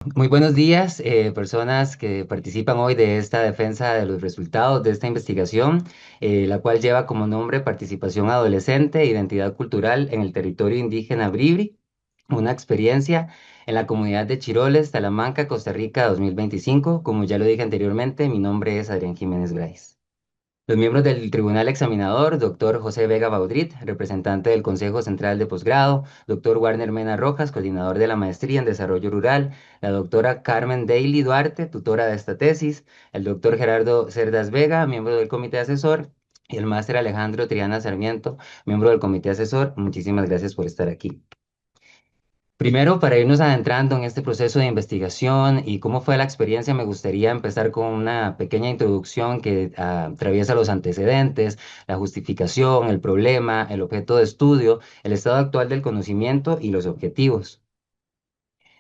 Muy buenos días, personas que participan hoy de esta defensa de los resultados de esta investigación, la cual lleva como nombre Participación Adolescente e Identidad Cultural en el Territorio Indígena Bribri, una experiencia en la comunidad de Chiroles, Talamanca, Costa Rica 2025. Como ya lo dije anteriormente, mi nombre es Adrián Jiménez Brais. Los miembros del Tribunal Examinador, doctor José Vega Baudrit, representante del Consejo Central de Posgrado, doctor Warner Mena Rojas, coordinador de la Maestría en Desarrollo Rural, la doctora Carmen Daly Duarte, tutora de esta tesis, el doctor Gerardo Cerdas Vega, miembro del Comité Asesor, y el máster Alejandro Triana Sarmiento, miembro del Comité Asesor. Muchísimas gracias por estar aquí. Primero, para irnos adentrando en este proceso de investigación y cómo fue la experiencia, me gustaría empezar con una pequeña introducción que atraviesa los antecedentes, la justificación, el problema, el objeto de estudio, el estado actual del conocimiento y los objetivos.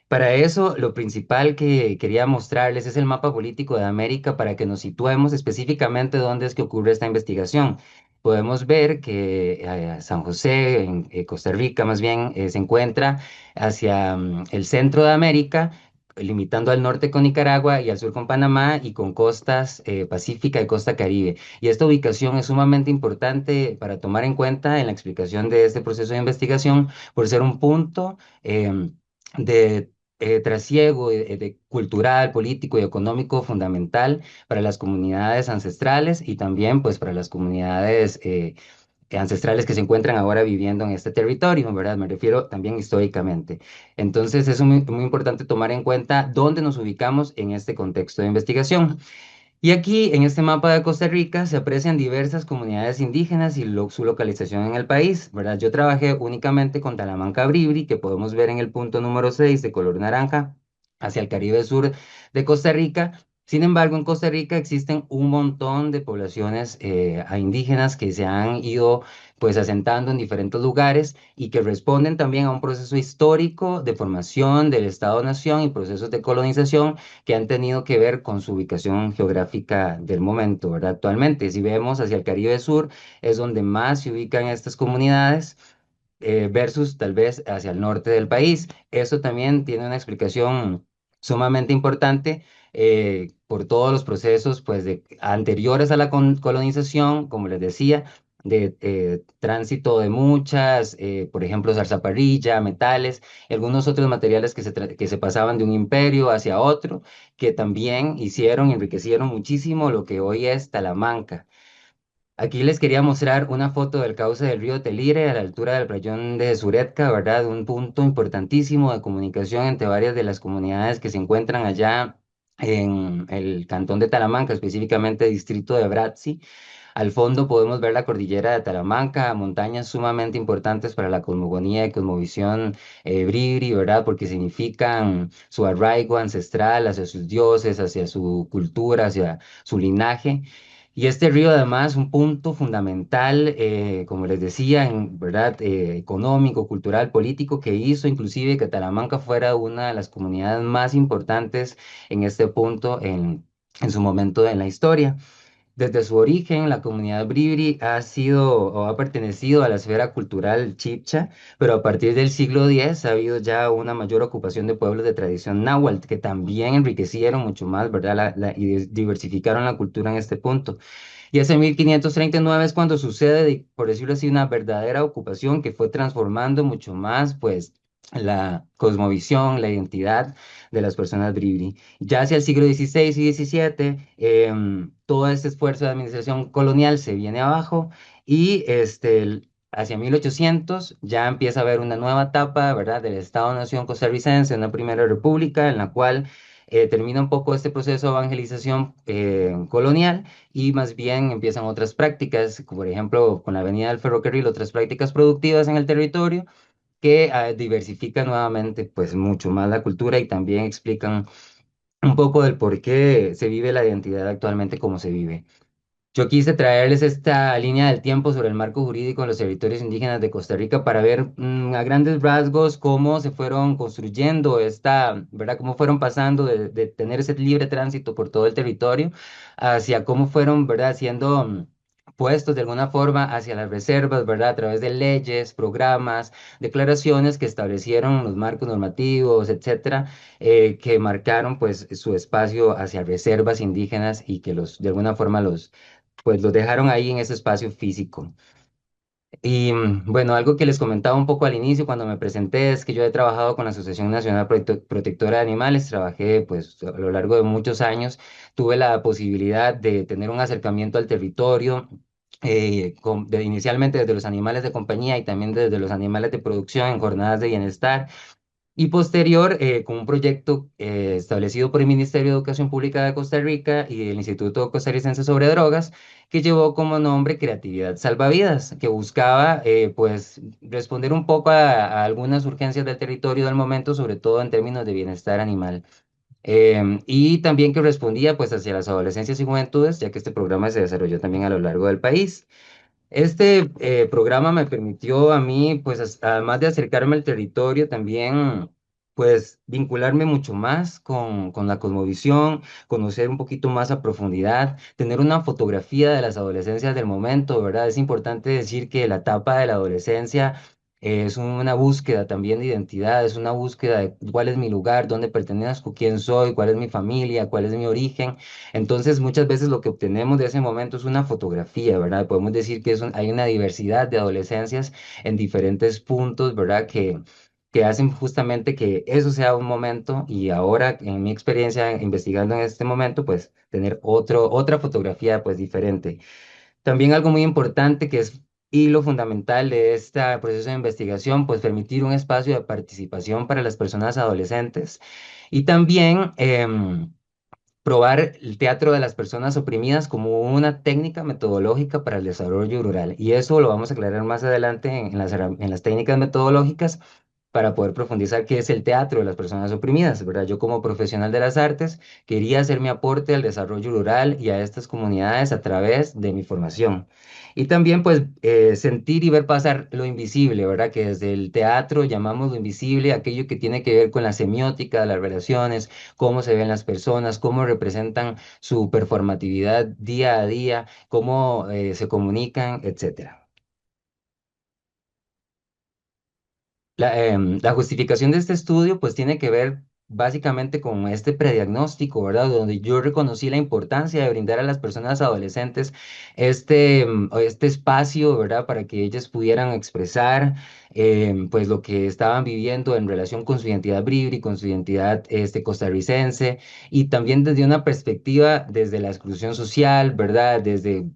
Para eso, lo principal que quería mostrarles es el mapa político de América para que nos situemos específicamente dónde es que ocurre esta investigación. Podemos ver que San José, en Costa Rica más bien, se encuentra hacia el centro de América, limitando al norte con Nicaragua y al sur con Panamá y con costas pacífica y costa Caribe. Y esta ubicación es sumamente importante para tomar en cuenta en la explicación de este proceso de investigación por ser un punto de trasiego cultural, político y económico fundamental para las comunidades ancestrales y también pues para las comunidades ancestrales que se encuentran ahora viviendo en este territorio, ¿verdad? Me refiero también históricamente. Entonces es muy importante tomar en cuenta dónde nos ubicamos en este contexto de investigación. Y aquí, en este mapa de Costa Rica, se aprecian diversas comunidades indígenas y su localización en el país, ¿verdad? Yo trabajé únicamente con Talamanca Bribri, que podemos ver en el punto número 6 de color naranja, hacia el Caribe Sur de Costa Rica. Sin embargo, en Costa Rica existen un montón de poblaciones indígenas que se han ido pues asentando en diferentes lugares y que responden también a un proceso histórico de formación del Estado-Nación y procesos de colonización que han tenido que ver con su ubicación geográfica del momento, ¿verdad? Actualmente, si vemos hacia el Caribe Sur, es donde más se ubican estas comunidades. Versus tal vez hacia el norte del país. Eso también tiene una explicación sumamente importante por todos los procesos pues, anteriores a la colonización, como les decía, de tránsito de muchas, por ejemplo, zarzaparrilla, metales y algunos otros materiales que se pasaban de un imperio hacia otro, que también hicieron, enriquecieron muchísimo lo que hoy es Talamanca. Aquí les quería mostrar una foto del cauce del río Telire a la altura del playón de Suretka, ¿verdad? Un punto importantísimo de comunicación entre varias de las comunidades que se encuentran allá en el cantón de Talamanca, específicamente distrito de Bratzi. Al fondo podemos ver la cordillera de Talamanca, montañas sumamente importantes para la cosmogonía y cosmovisión bribri, ¿verdad? Porque significan su arraigo ancestral hacia sus dioses, hacia su cultura, hacia su linaje. Y este río además un punto fundamental, como les decía, en verdad económico, cultural, político, que hizo inclusive que Talamanca fuera una de las comunidades más importantes en este punto en su momento en la historia. Desde su origen, la comunidad bribri ha sido o ha pertenecido a la esfera cultural chibcha, pero a partir del siglo X ha habido ya una mayor ocupación de pueblos de tradición náhuatl, que también enriquecieron mucho más, ¿verdad? Y diversificaron la cultura en este punto. Y ese 1539 es cuando sucede, por decirlo así, una verdadera ocupación que fue transformando mucho más, pues, la cosmovisión, la identidad de las personas bribri. Ya hacia el siglo XVI y XVII, todo este esfuerzo de administración colonial se viene abajo y hacia 1800 ya empieza a haber una nueva etapa, ¿verdad?, del Estado-Nación costarricense, una primera república en la cual termina un poco este proceso de evangelización colonial y más bien empiezan otras prácticas, como por ejemplo con la venida del ferrocarril, otras prácticas productivas en el territorio que diversifican nuevamente pues mucho más la cultura y también explican un poco del por qué se vive la identidad actualmente como se vive. Yo quise traerles esta línea del tiempo sobre el marco jurídico en los territorios indígenas de Costa Rica para ver a grandes rasgos cómo se fueron construyendo ¿verdad? Cómo fueron pasando de tener ese libre tránsito por todo el territorio hacia cómo fueron, ¿verdad? Siendo puestos de alguna forma hacia las reservas, ¿verdad? A través de leyes, programas, declaraciones que establecieron los marcos normativos, etcétera, que marcaron pues su espacio hacia reservas indígenas y que los, de alguna forma pues los dejaron ahí en ese espacio físico. Y bueno, algo que les comentaba un poco al inicio cuando me presenté es que yo he trabajado con la Asociación Nacional Protectora de Animales, trabajé pues a lo largo de muchos años, tuve la posibilidad de tener un acercamiento al territorio, inicialmente desde los animales de compañía y también desde los animales de producción en jornadas de bienestar. Y posterior, con un proyecto establecido por el Ministerio de Educación Pública de Costa Rica y el Instituto Costarricense sobre Drogas, que llevó como nombre Creatividad Salvavidas, que buscaba pues responder un poco a algunas urgencias del territorio del momento, sobre todo en términos de bienestar animal. Y también que respondía pues hacia las adolescencias y juventudes, ya que este programa se desarrolló también a lo largo del país. Este programa me permitió a mí, pues, además de acercarme al territorio, también, pues, vincularme mucho más con la cosmovisión, conocer un poquito más a profundidad, tener una fotografía de las adolescencias del momento, ¿verdad? Es importante decir que la etapa de la adolescencia es una búsqueda también de identidad, es una búsqueda de cuál es mi lugar, dónde pertenezco, quién soy, cuál es mi familia, cuál es mi origen. Entonces, muchas veces lo que obtenemos de ese momento es una fotografía, ¿verdad? Podemos decir que hay una diversidad de adolescencias en diferentes puntos, ¿verdad? Que hacen justamente que eso sea un momento y ahora, en mi experiencia investigando en este momento, pues tener otra fotografía, pues diferente. También algo muy importante que es hilo fundamental de este proceso de investigación, pues permitir un espacio de participación para las personas adolescentes y también probar el teatro de las personas oprimidas como una técnica metodológica para el desarrollo rural. Y eso lo vamos a aclarar más adelante en las técnicas metodológicas para poder profundizar qué es el teatro de las personas oprimidas, ¿verdad? Yo como profesional de las artes quería hacer mi aporte al desarrollo rural y a estas comunidades a través de mi formación. Y también pues sentir y ver pasar lo invisible, ¿verdad? Que desde el teatro llamamos lo invisible aquello que tiene que ver con la semiótica de las relaciones, cómo se ven las personas, cómo representan su performatividad día a día, cómo se comunican, etcétera. La justificación de este estudio pues tiene que ver básicamente con este prediagnóstico, ¿verdad? Donde yo reconocí la importancia de brindar a las personas adolescentes este espacio, ¿verdad? Para que ellas pudieran expresar pues lo que estaban viviendo en relación con su identidad bribri, con su identidad costarricense y también desde una perspectiva desde la exclusión social, ¿verdad? Desde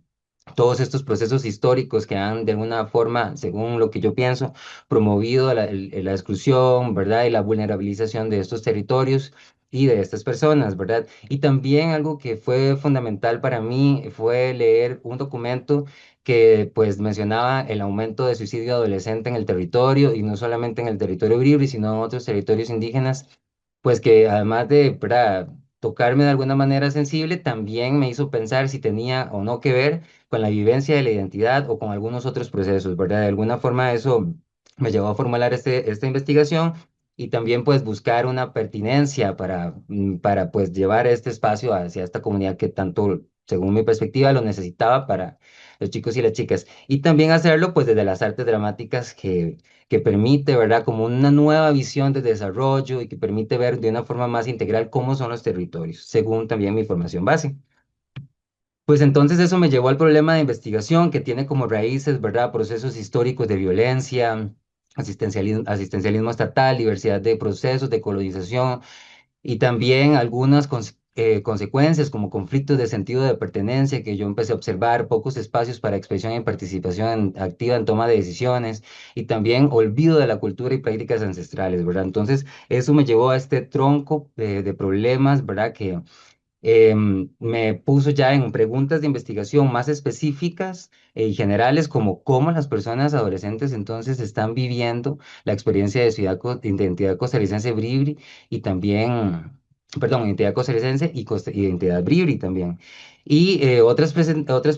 todos estos procesos históricos que han de alguna forma, según lo que yo pienso, promovido la exclusión, ¿verdad? Y la vulnerabilización de estos territorios y de estas personas, ¿verdad? Y también algo que fue fundamental para mí fue leer un documento que pues mencionaba el aumento de suicidio adolescente en el territorio y no solamente en el territorio Bribri, sino en otros territorios indígenas, pues que además de, ¿verdad? Tocarme de alguna manera sensible, también me hizo pensar si tenía o no que ver con la vivencia de la identidad o con algunos otros procesos, ¿verdad? De alguna forma eso me llevó a formular esta investigación y también pues buscar una pertinencia para pues llevar este espacio hacia esta comunidad que tanto, según mi perspectiva, lo necesitaba para los chicos y las chicas. Y también hacerlo pues desde las artes dramáticas que permite, ¿verdad? Como una nueva visión de desarrollo y que permite ver de una forma más integral cómo son los territorios, según también mi formación base. Pues entonces eso me llevó al problema de investigación que tiene como raíces, ¿verdad? Procesos históricos de violencia, asistencialismo estatal, diversidad de procesos de colonización y también algunas consecuencias como conflictos de sentido de pertenencia que yo empecé a observar, pocos espacios para expresión y participación activa en toma de decisiones y también olvido de la cultura y prácticas ancestrales, ¿verdad? Entonces eso me llevó a este tronco de problemas, ¿verdad? Que me puso ya en preguntas de investigación más específicas y generales, como cómo las personas adolescentes entonces están viviendo la experiencia de de identidad costarricense Bribri y también, perdón, identidad costarricense y identidad Bribri también. Y otras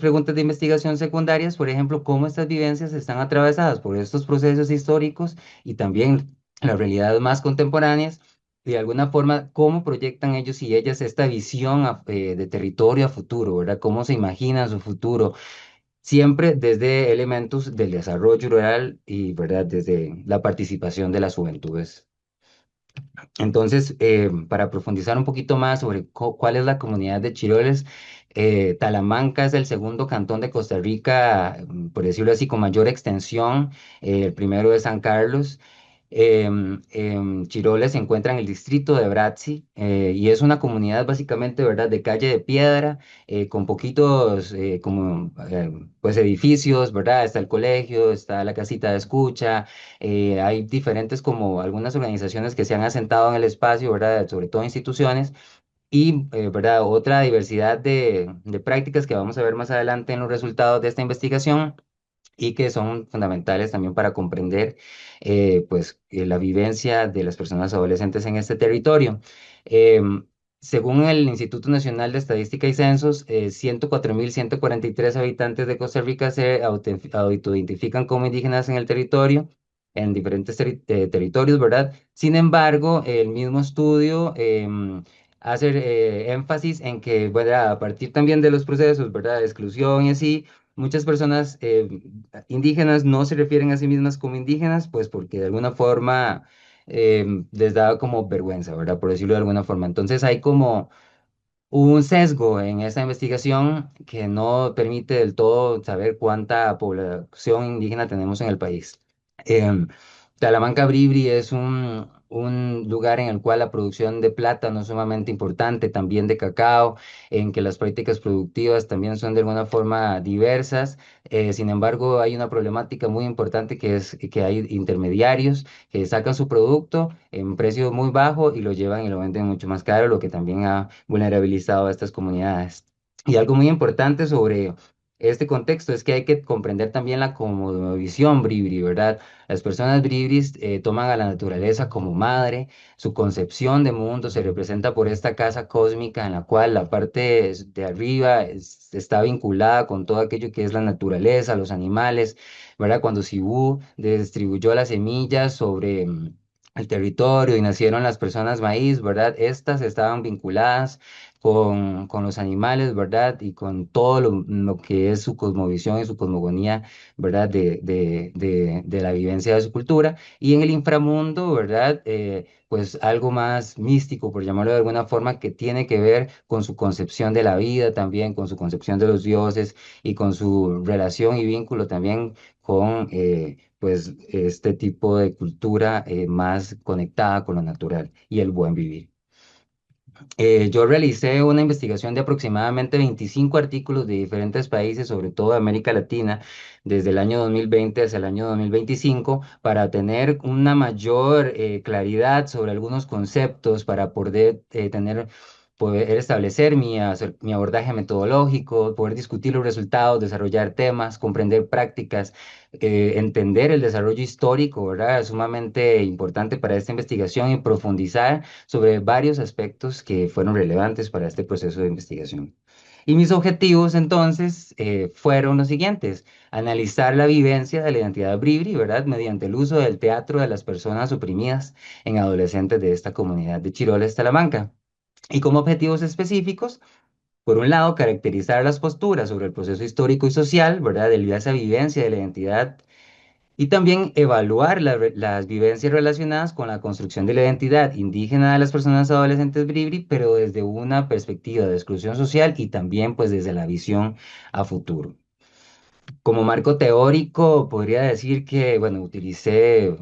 preguntas de investigación secundarias, por ejemplo, cómo estas vivencias están atravesadas por estos procesos históricos y también las realidades más contemporáneas y de alguna forma, cómo proyectan ellos y ellas esta visión de territorio a futuro, ¿verdad? ¿Cómo se imaginan su futuro? siempre desde elementos del desarrollo rural y, ¿verdad?, desde la participación de las juventudes. Entonces, para profundizar un poquito más sobre cuál es la comunidad de Chiroles, Talamanca es el segundo cantón de Costa Rica, por decirlo así, con mayor extensión. El primero es San Carlos. Chiroles se encuentra en el distrito de Bratzi, y es una comunidad básicamente, ¿verdad?, de calle de piedra, con poquitos pues edificios, ¿verdad? Está el colegio, está la casita de escucha. Hay diferentes como algunas organizaciones que se han asentado en el espacio, ¿verdad? Sobre todo instituciones y, ¿verdad? Otra diversidad de prácticas que vamos a ver más adelante en los resultados de esta investigación y que son fundamentales también para comprender la vivencia de las personas adolescentes en este territorio. Em, Según el Instituto Nacional de Estadística y Censos, 104.143 habitantes de Costa Rica se autoidentifican como indígenas en el territorio, en diferentes territorios, ¿verdad? Sin embargo, el mismo estudio hace énfasis en que, ¿verdad? A partir también de los procesos, ¿verdad? De exclusión y así, muchas personas indígenas no se refieren a sí mismas como indígenas, pues porque de alguna forma les da como vergüenza, ¿verdad? Por decirlo de alguna forma. Entonces hay como un sesgo en esta investigación que no permite del todo saber cuánta población indígena tenemos en el país. Em, Talamanca Bribri es un lugar en el cual la producción de plátano es sumamente importante, también de cacao, en que las prácticas productivas también son de alguna forma diversas. Sin embargo, hay una problemática muy importante que es que hay intermediarios que sacan su producto en precio muy bajo y lo llevan y lo venden mucho más caro, lo que también ha vulnerabilizado a estas comunidades. Y algo muy importante sobre este contexto es que hay que comprender también la cosmovisión bribri, ¿verdad? Las personas bribris toman a la naturaleza como madre, su concepción de mundo se representa por esta casa cósmica en la cual la parte de arriba está vinculada con todo aquello que es la naturaleza, los animales, ¿verdad? Cuando Cibú distribuyó las semillas sobre el territorio y nacieron las personas maíz, ¿verdad? Estas estaban vinculadas con los animales, ¿verdad? Y con todo lo que es su cosmovisión y su cosmogonía, ¿verdad? De la vivencia de su cultura. Y en el inframundo, ¿verdad? Pues algo más místico, por llamarlo de alguna forma, que tiene que ver con su concepción de la vida también, con su concepción de los dioses y con su relación y vínculo también con pues este tipo de cultura más conectada con lo natural y el buen vivir. Yo realicé una investigación de aproximadamente 25 artículos de diferentes países, sobre todo de América Latina, desde el año 2020 hasta el año 2025, para tener una mayor claridad sobre algunos conceptos, para poder establecer mi abordaje metodológico, poder discutir los resultados, desarrollar temas, comprender prácticas, entender el desarrollo histórico, ¿verdad? Es sumamente importante para esta investigación y profundizar sobre varios aspectos que fueron relevantes para este proceso de investigación. Y mis objetivos entonces fueron los siguientes: analizar la vivencia de la identidad bribri, ¿verdad? Mediante el uso del teatro de las personas oprimidas en adolescentes de esta comunidad de Chiroles, Talamanca. Y como objetivos específicos, por un lado, caracterizar las posturas sobre el proceso histórico y social, ¿verdad? De esa vivencia de la identidad y también evaluar las vivencias relacionadas con la construcción de la identidad indígena de las personas adolescentes bribri, pero desde una perspectiva de exclusión social y también pues desde la visión a futuro. Como marco teórico, podría decir que, bueno, utilicé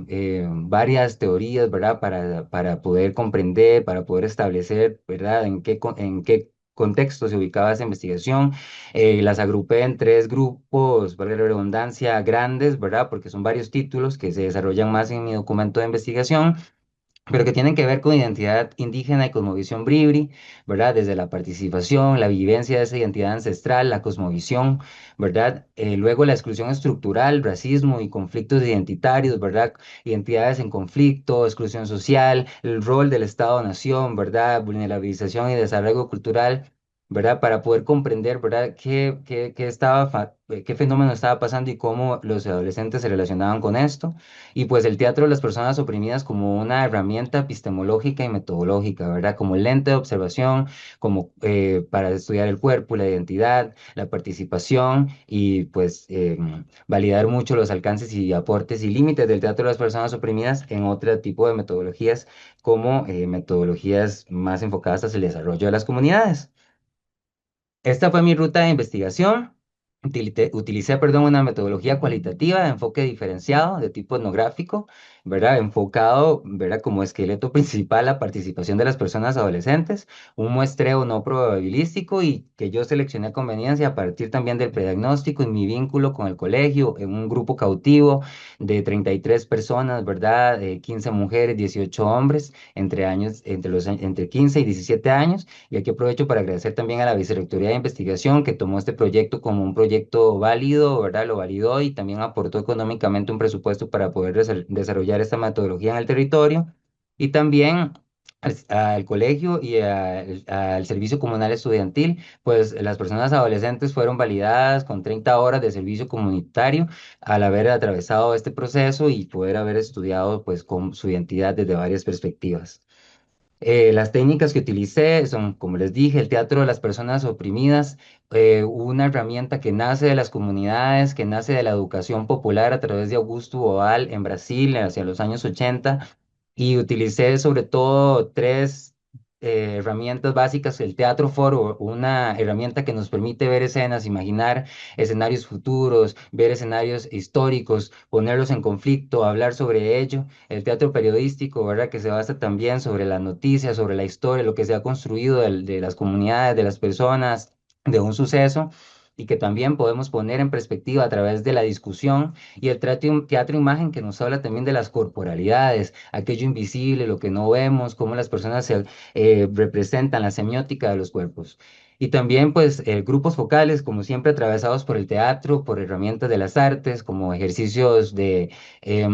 varias teorías, ¿verdad? Para poder comprender, para poder establecer, ¿verdad? En qué contexto se ubicaba esa investigación. Las agrupé en tres grupos, valga la redundancia, grandes, ¿verdad? Porque son varios títulos que se desarrollan más en mi documento de investigación, pero que tienen que ver con identidad indígena y cosmovisión bribri, ¿verdad? Desde la participación, la vivencia de esa identidad ancestral, la cosmovisión, ¿verdad? Luego la exclusión estructural, racismo y conflictos identitarios, ¿verdad? Identidades en conflicto, exclusión social, el rol del Estado-nación, ¿verdad? Vulnerabilización y desarrollo cultural. ¿verdad? Para poder comprender, ¿verdad? Qué fenómeno estaba pasando y cómo los adolescentes se relacionaban con esto. Y pues el teatro de las personas oprimidas como una herramienta epistemológica y metodológica, ¿verdad? Como lente de observación, como para estudiar el cuerpo, la identidad, la participación y pues validar mucho los alcances y aportes y límites del teatro de las personas oprimidas en otro tipo de metodologías como metodologías más enfocadas hacia el desarrollo de las comunidades. Esta fue mi ruta de investigación. Utilicé, perdón, una metodología cualitativa de enfoque diferenciado de tipo etnográfico, ¿verdad? Enfocado, ¿verdad? Como esqueleto principal la participación de las personas adolescentes, un muestreo no probabilístico y que yo seleccioné a conveniencia a partir también del prediagnóstico y mi vínculo con el colegio en un grupo cautivo de 33 personas, ¿verdad? 15 mujeres, 18 hombres, entre 15 y 17 años. Y aquí aprovecho para agradecer también a la Vicerrectoría de Investigación que tomó este proyecto como un proyecto válido, ¿verdad? Lo validó y también aportó económicamente un presupuesto para poder desarrollar esta metodología en el territorio. Y también al colegio y al servicio comunal estudiantil, pues las personas adolescentes fueron validadas con 30 horas de servicio comunitario al haber atravesado este proceso y poder haber estudiado pues con su identidad desde varias perspectivas. Las técnicas que utilicé son, como les dije, el teatro de las personas oprimidas, una herramienta que nace de las comunidades, que nace de la educación popular a través de Augusto Boal en Brasil hacia los años 80 y utilicé sobre todo tres herramientas básicas. El teatro foro, una herramienta que nos permite ver escenas, imaginar escenarios futuros, ver escenarios históricos, ponerlos en conflicto, hablar sobre ello. El teatro periodístico, ¿verdad? Que se basa también sobre las noticias, sobre la historia, lo que se ha construido de las comunidades, de las personas, de un suceso. Y que también podemos poner en perspectiva a través de la discusión y el teatro imagen que nos habla también de las corporalidades, aquello invisible, lo que no vemos, cómo las personas se representan la semiótica de los cuerpos. Y también, pues, grupos focales, como siempre, atravesados por el teatro, por herramientas de las artes, como ejercicios de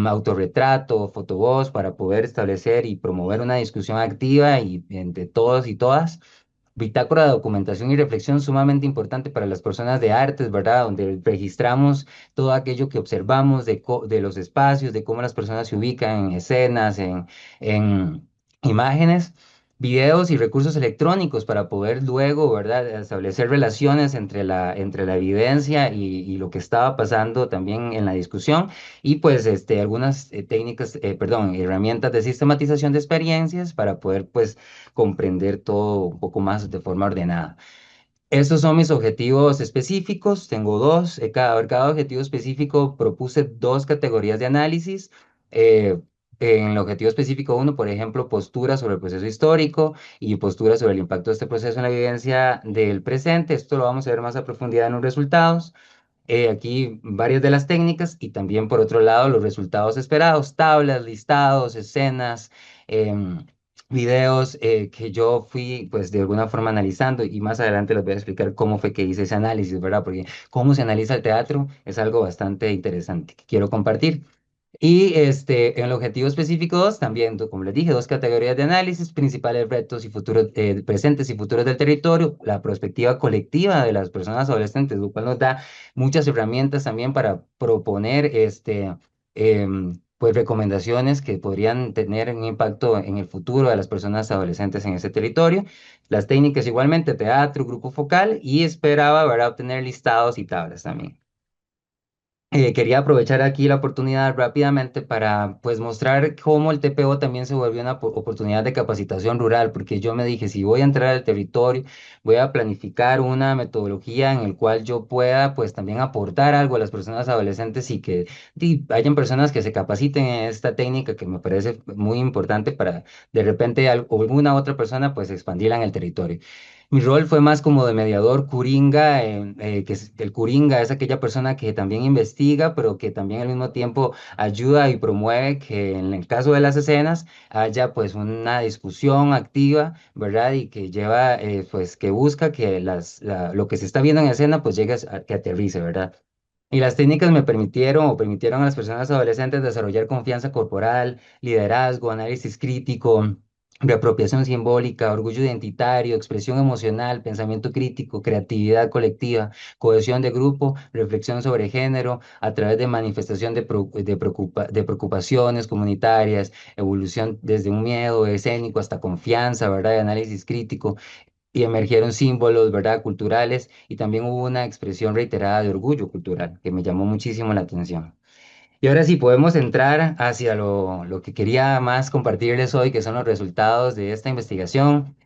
autorretrato, fotovoz, para poder establecer y promover una discusión activa y entre todos y todas. Bitácora de documentación y reflexión sumamente importante para las personas de artes, ¿verdad? Donde registramos todo aquello que observamos de los espacios, de cómo las personas se ubican en escenas, en imágenes, videos y recursos electrónicos para poder luego, ¿verdad? Establecer relaciones entre la evidencia y lo que estaba pasando también en la discusión y pues algunas perdón, herramientas de sistematización de experiencias para poder pues comprender todo un poco más de forma ordenada. Estos son mis objetivos específicos, tengo dos. Cada objetivo específico propuse dos categorías de análisis. eh, en el objetivo específico uno, por ejemplo, postura sobre el proceso histórico y postura sobre el impacto de este proceso en la evidencia del presente. Esto lo vamos a ver más a profundidad en los resultados. Aquí varias de las técnicas y también por otro lado los resultados esperados, tablas, listados, escenas, em, videos que yo fui pues de alguna forma analizando y más adelante les voy a explicar cómo fue que hice ese análisis, ¿verdad? Porque cómo se analiza el teatro es algo bastante interesante que quiero compartir. Y en el objetivo específico 2, también, como les dije, dos categorías de análisis, principales retos y futuros, presentes y futuros del territorio, la perspectiva colectiva de las personas adolescentes, lo cual nos da muchas herramientas también para proponer pues recomendaciones que podrían tener un impacto en el futuro de las personas adolescentes en ese territorio. Las técnicas igualmente, teatro, grupo focal y esperaba, ¿verdad?, obtener listados y tablas también. Quería aprovechar aquí la oportunidad rápidamente para pues mostrar cómo el TPO también se volvió una oportunidad de capacitación rural, porque yo me dije, si voy a entrar al territorio, voy a planificar una metodología en el cual yo pueda pues también aportar algo a las personas adolescentes y que hayan personas que se capaciten en esta técnica que me parece muy importante para de repente o alguna otra persona pues expandirla en el territorio. Mi rol fue más como de mediador curinga, el curinga es aquella persona que también investiga, pero que también al mismo tiempo ayuda y promueve que en el caso de las escenas haya pues una discusión activa, ¿verdad? Y que lleva, pues que busca que lo que se está viendo en escena pues llegue que aterrice, ¿verdad? Y las técnicas me permitieron o permitieron a las personas adolescentes desarrollar confianza corporal, liderazgo, análisis crítico, reapropiación simbólica, orgullo identitario, expresión emocional, pensamiento crítico, creatividad colectiva, cohesión de grupo, reflexión sobre género a través de manifestación de preocupaciones comunitarias, evolución desde un miedo escénico hasta confianza, ¿verdad? De análisis crítico. Y emergieron símbolos, ¿verdad? Culturales y también hubo una expresión reiterada de orgullo cultural que me llamó muchísimo la atención. Y ahora sí, podemos entrar hacia lo que quería más compartirles hoy, que son los resultados de esta investigación.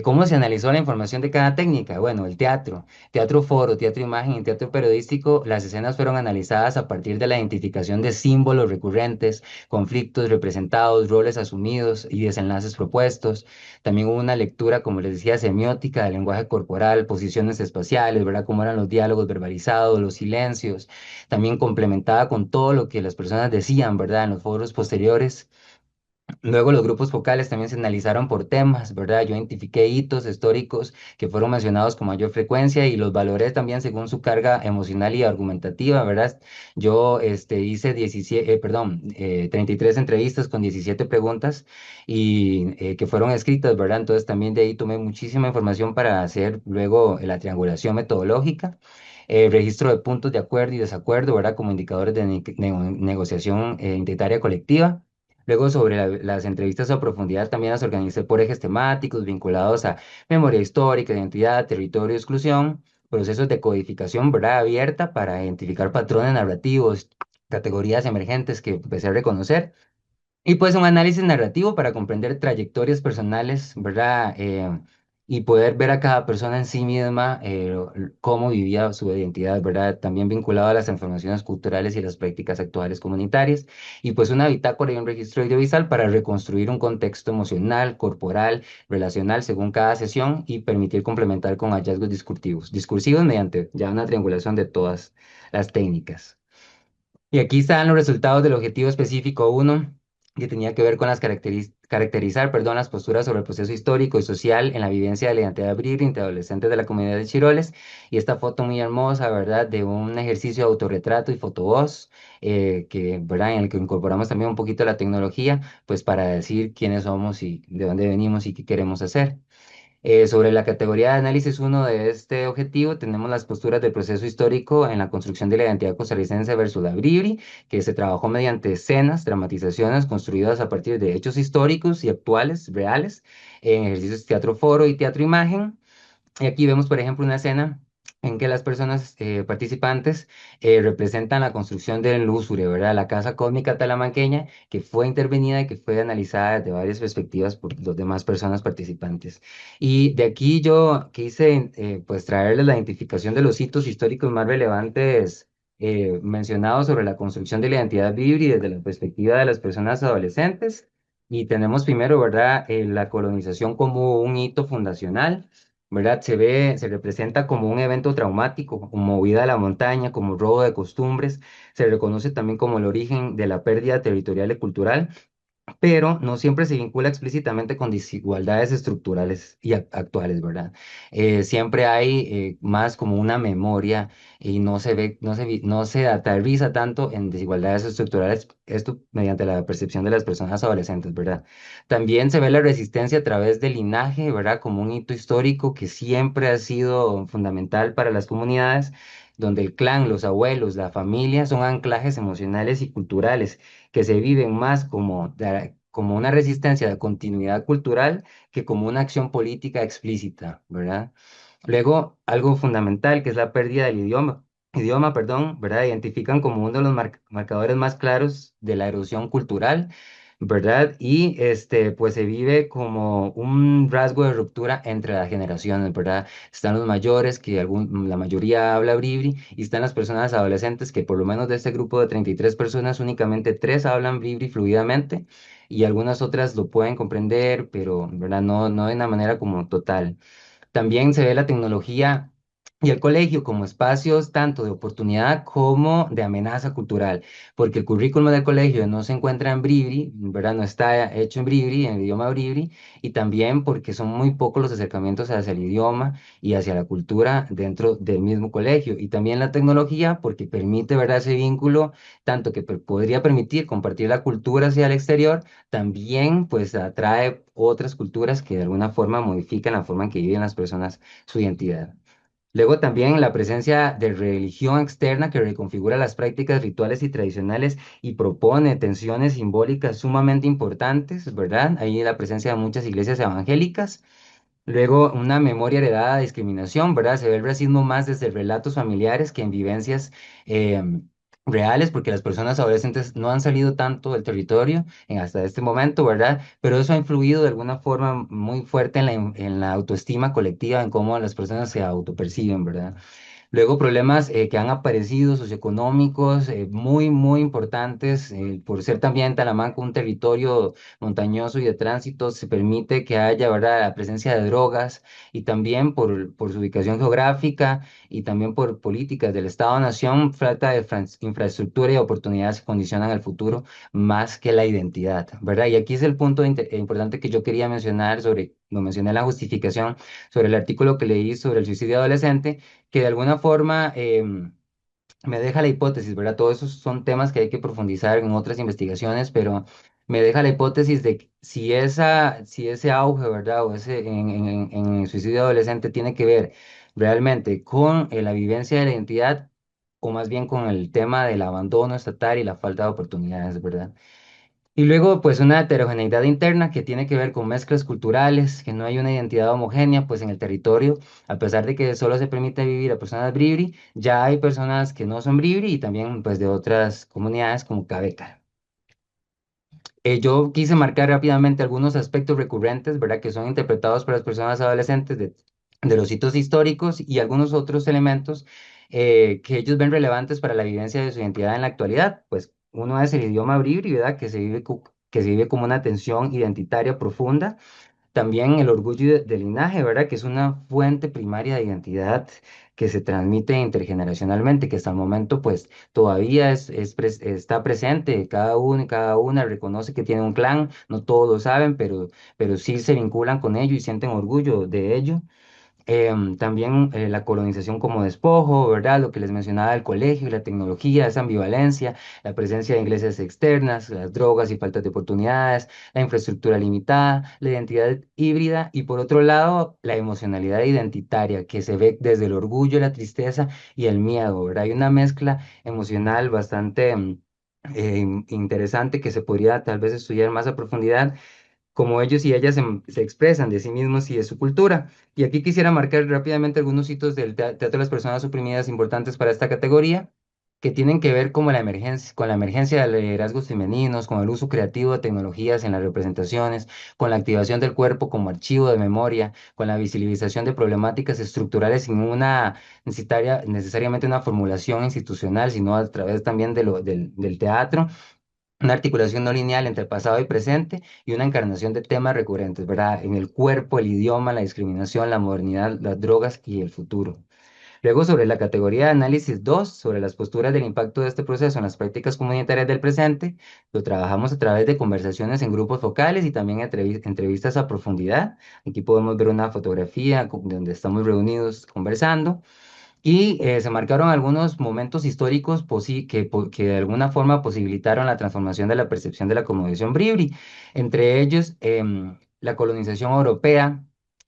¿Cómo se analizó la información de cada técnica? Bueno, el teatro, teatro foro, teatro imagen y teatro periodístico, las escenas fueron analizadas a partir de la identificación de símbolos recurrentes, conflictos representados, roles asumidos y desenlaces propuestos. También hubo una lectura, como les decía, semiótica del lenguaje corporal, posiciones espaciales, ¿verdad? Cómo eran los diálogos verbalizados, los silencios también complementada con todo lo que las personas decían, ¿verdad? En los foros posteriores. Luego los grupos focales también se analizaron por temas, ¿verdad? Yo identifiqué hitos históricos que fueron mencionados con mayor frecuencia y los valoré también según su carga emocional y argumentativa, ¿verdad? Yo hice 17, 33 entrevistas con 17 preguntas y que fueron escritas, ¿verdad? Entonces también de ahí tomé muchísima información para hacer luego la triangulación metodológica. Registro de puntos de acuerdo y desacuerdo, ¿verdad? Como indicadores de negociación identitaria colectiva. Luego, sobre las entrevistas a profundidad, también las organicé por ejes temáticos vinculados a memoria histórica, identidad, territorio, exclusión, procesos de codificación, ¿verdad? Abierta para identificar patrones narrativos, categorías emergentes que empecé a reconocer. Y pues un análisis narrativo para comprender trayectorias personales, ¿verdad? Y poder ver a cada persona en sí misma, cómo vivía su identidad, ¿verdad? También vinculado a las transformaciones culturales y las prácticas actuales comunitarias. Y pues una bitácora y un registro audiovisual para reconstruir un contexto emocional, corporal, relacional según cada sesión y permitir complementar con hallazgos discursivos mediante ya una triangulación de todas las técnicas. Y aquí están los resultados del objetivo específico uno, que tenía que ver con caracterizar, perdón, las posturas sobre el proceso histórico y social en la vivencia de la identidad bril entre adolescentes de la comunidad de Chiroles. Y esta foto muy hermosa, ¿verdad? De un ejercicio de autorretrato y fotovoz, ¿verdad? En el que incorporamos también un poquito la tecnología, pues para decir quiénes somos y de dónde venimos y qué queremos hacer. Sobre la categoría de análisis uno de este objetivo, tenemos las posturas del proceso histórico en la construcción de la identidad costarricense versus la Bribri, que se trabajó mediante escenas, dramatizaciones construidas a partir de hechos históricos y actuales, reales, en ejercicios de teatro foro y teatro imagen. Y aquí vemos, por ejemplo, una escena en que las personas participantes representan la construcción del Lúzure, ¿verdad? La casa cósmica talamanqueña, que fue intervenida y que fue analizada desde varias perspectivas por las demás personas participantes. Y de aquí yo quise, pues, traerles la identificación de los hitos históricos más relevantes mencionados sobre la construcción de la identidad Vibri desde la perspectiva de las personas adolescentes. Y tenemos primero, ¿verdad? La colonización como un hito fundacional. ¿Verdad? Se representa como un evento traumático, como huida a la montaña, como robo de costumbres, se reconoce también como el origen de la pérdida territorial y cultural, pero no siempre se vincula explícitamente con desigualdades estructurales y actuales, ¿verdad? Siempre hay más como una memoria y no se ve, no se aterriza tanto en desigualdades estructurales, esto mediante la percepción de las personas adolescentes, ¿verdad? También se ve la resistencia a través del linaje, ¿verdad? Como un hito histórico que siempre ha sido fundamental para las comunidades, donde el clan, los abuelos, la familia son anclajes emocionales y culturales que se viven más como una resistencia de continuidad cultural que como una acción política explícita, ¿verdad? Luego, algo fundamental que es la pérdida del idioma, perdón, ¿verdad? Identifican como uno de los marcadores más claros de la erosión cultural, ¿verdad? Y pues se vive como un rasgo de ruptura entre las generaciones, ¿verdad? Están los mayores, que la mayoría habla bribri, y están las personas adolescentes, que por lo menos de este grupo de 33 personas, únicamente 3 hablan bribri fluidamente, y algunas otras lo pueden comprender, pero, ¿verdad? No, no de una manera como total. También se ve la tecnología y el colegio como espacios tanto de oportunidad como de amenaza cultural, porque el currículum del colegio no se encuentra en Bribri, ¿verdad? No está hecho en Bribri, en el idioma Bribri, y también porque son muy pocos los acercamientos hacia el idioma y hacia la cultura dentro del mismo colegio, y también la tecnología, porque permite, ¿verdad? Ese vínculo, tanto que podría permitir compartir la cultura hacia el exterior, también pues atrae otras culturas que de alguna forma modifican la forma en que viven las personas su identidad. Luego también la presencia de religión externa que reconfigura las prácticas rituales y tradicionales y propone tensiones simbólicas sumamente importantes, ¿verdad? Ahí la presencia de muchas iglesias evangélicas. Luego, una memoria heredada de discriminación, ¿verdad? Se ve el racismo más desde relatos familiares que en vivencias eh, reales, porque las personas adolescentes no han salido tanto del territorio hasta este momento, ¿verdad? Pero eso ha influido de alguna forma muy fuerte en en la autoestima colectiva, en cómo las personas se autoperciben, ¿verdad? Luego problemas que han aparecido socioeconómicos muy importantes por ser también Talamanca un territorio montañoso y de tránsito, se permite que haya, ¿verdad?, la presencia de drogas y también por su ubicación geográfica y también por políticas del Estado-Nación, falta de infraestructura y oportunidades que condicionan el futuro más que la identidad, ¿verdad? Y aquí es el punto importante que yo quería mencionar sobre, lo mencioné en la justificación, sobre el artículo que leí sobre el suicidio adolescente que de alguna forma me deja la hipótesis, ¿verdad? Todos esos son temas que hay que profundizar en otras investigaciones, pero me deja la hipótesis de que si ese auge, ¿verdad? O ese en el suicidio adolescente tiene que ver realmente con la vivencia de la identidad o más bien con el tema del abandono estatal y la falta de oportunidades, ¿verdad? Y luego, pues una heterogeneidad interna que tiene que ver con mezclas culturales, que no hay una identidad homogénea, pues en el territorio, a pesar de que solo se permite vivir a personas bribri, ya hay personas que no son bribri y también pues de otras comunidades como Cabeca. Yo quise marcar rápidamente algunos aspectos recurrentes, ¿verdad? Que son interpretados por las personas adolescentes de los hitos históricos y algunos otros elementos que ellos ven relevantes para la vivencia de su identidad en la actualidad. Pues uno es el idioma bribri, ¿verdad? Que se vive, que se vive como una tensión identitaria profunda, también el orgullo de linaje, ¿verdad? Que es una fuente primaria de identidad que se transmite intergeneracionalmente, que hasta el momento pues todavía está presente. Cada uno y cada una reconoce que tiene un clan, no todos lo saben, pero sí se vinculan con ello y sienten orgullo de ello. También la colonización como despojo, ¿verdad? Lo que les mencionaba del colegio, la tecnología, esa ambivalencia, la presencia de iglesias externas, las drogas y faltas de oportunidades, la infraestructura limitada, la identidad híbrida y por otro lado, la emocionalidad identitaria que se ve desde el orgullo, la tristeza y el miedo, ¿verdad? Hay una mezcla emocional bastante interesante que se podría tal vez estudiar más a profundidad como ellos y ellas se expresan de sí mismos y de su cultura. Y aquí quisiera marcar rápidamente algunos hitos del Teatro de las Personas Oprimidas importantes para esta categoría, que tienen que ver como con la emergencia de liderazgos femeninos, con el uso creativo de tecnologías en las representaciones, con la activación del cuerpo como archivo de memoria, con la visibilización de problemáticas estructurales sin una necesariamente una formulación institucional, sino a través también del teatro, una articulación no lineal entre pasado y presente y una encarnación de temas recurrentes, ¿verdad? En el cuerpo, el idioma, la discriminación, la modernidad, las drogas y el futuro. Luego, sobre la categoría de análisis 2 sobre las posturas del impacto de este proceso en las prácticas comunitarias del presente, lo trabajamos a través de conversaciones en grupos focales y también entrevistas a profundidad. Aquí podemos ver una fotografía donde estamos reunidos conversando. Y se marcaron algunos momentos históricos que de alguna forma posibilitaron la transformación de la percepción de la cosmovisión bribri, entre ellos la colonización europea,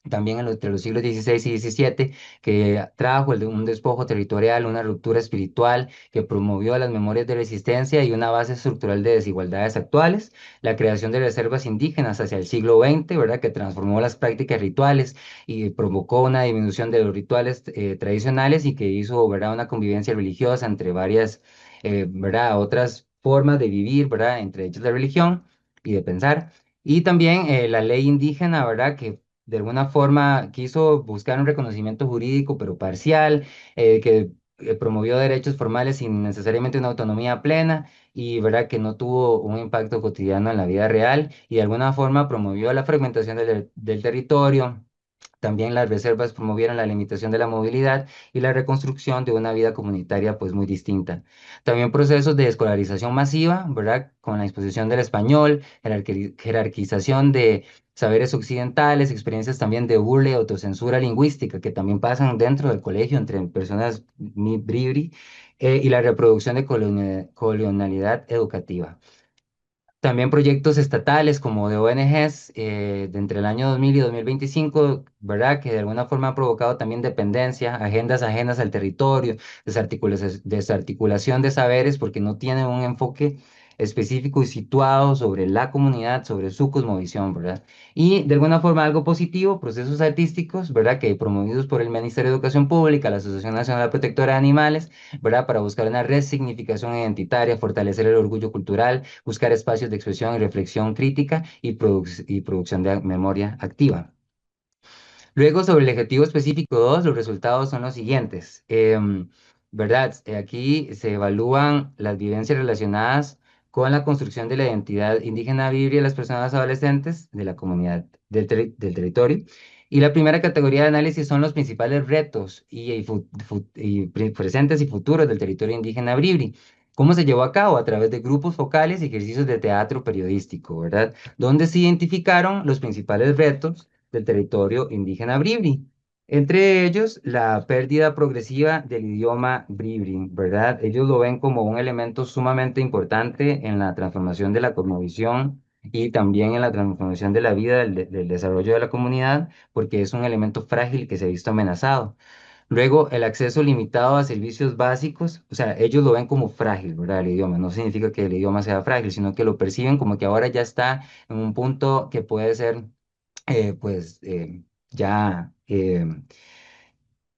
también entre los siglos XVI y XVII, que trajo un despojo territorial, una ruptura espiritual, que promovió las memorias de resistencia y una base estructural de desigualdades actuales, la creación de reservas indígenas hacia el siglo XX, ¿verdad?, que transformó las prácticas rituales y provocó una disminución de los rituales tradicionales y que hizo, ¿verdad?, una convivencia religiosa entre varias, ¿verdad?, otras formas de vivir, ¿verdad?, entre ellas la religión y de pensar. Y también la ley indígena, ¿verdad?, que de alguna forma quiso buscar un reconocimiento jurídico, pero parcial, que promovió derechos formales sin necesariamente una autonomía plena y verdad que no tuvo un impacto cotidiano en la vida real y de alguna forma promovió la fragmentación del territorio, También las reservas promovieron la limitación de la movilidad y la reconstrucción de una vida comunitaria pues muy distinta. También procesos de escolarización masiva, ¿verdad? Con la imposición del español, jerarquización de saberes occidentales, experiencias también de burla y autocensura lingüística que también pasan dentro del colegio entre personas bribri, y la reproducción de colonialidad educativa. También proyectos estatales como de ONGs, de entre el año 2000 y 2025, ¿verdad? Que de alguna forma han provocado también dependencia, agendas ajenas al territorio, desarticulación de saberes porque no tienen un enfoque específico y situado sobre la comunidad, sobre su cosmovisión, ¿verdad? Y de alguna forma algo positivo, procesos artísticos, ¿verdad? Que promovidos por el Ministerio de Educación Pública, la Asociación Nacional Protectora de Animales, ¿verdad? Para buscar una resignificación identitaria, fortalecer el orgullo cultural, buscar espacios de expresión y reflexión crítica y producción de memoria activa. Luego, sobre el objetivo específico 2, los resultados son los siguientes. ¿Verdad? Aquí se evalúan las vivencias relacionadas con la construcción de la identidad indígena biblia de las personas adolescentes de la comunidad del territorio. Y la primera categoría de análisis son los principales retos presentes y futuros del territorio indígena bribri. ¿Cómo se llevó a cabo? A través de grupos focales y ejercicios de teatro periodístico, ¿verdad? Donde se identificaron los principales retos del territorio indígena bribri. Entre ellos, la pérdida progresiva del idioma bribri, ¿verdad? Ellos lo ven como un elemento sumamente importante en la transformación de la cosmovisión y también en la transformación de la vida, del desarrollo de la comunidad, porque es un elemento frágil que se ha visto amenazado. Luego, el acceso limitado a servicios básicos, o sea, ellos lo ven como frágil, ¿verdad? El idioma. No significa que el idioma sea frágil, sino que lo perciben como que ahora ya está en un punto que puede ser pues ya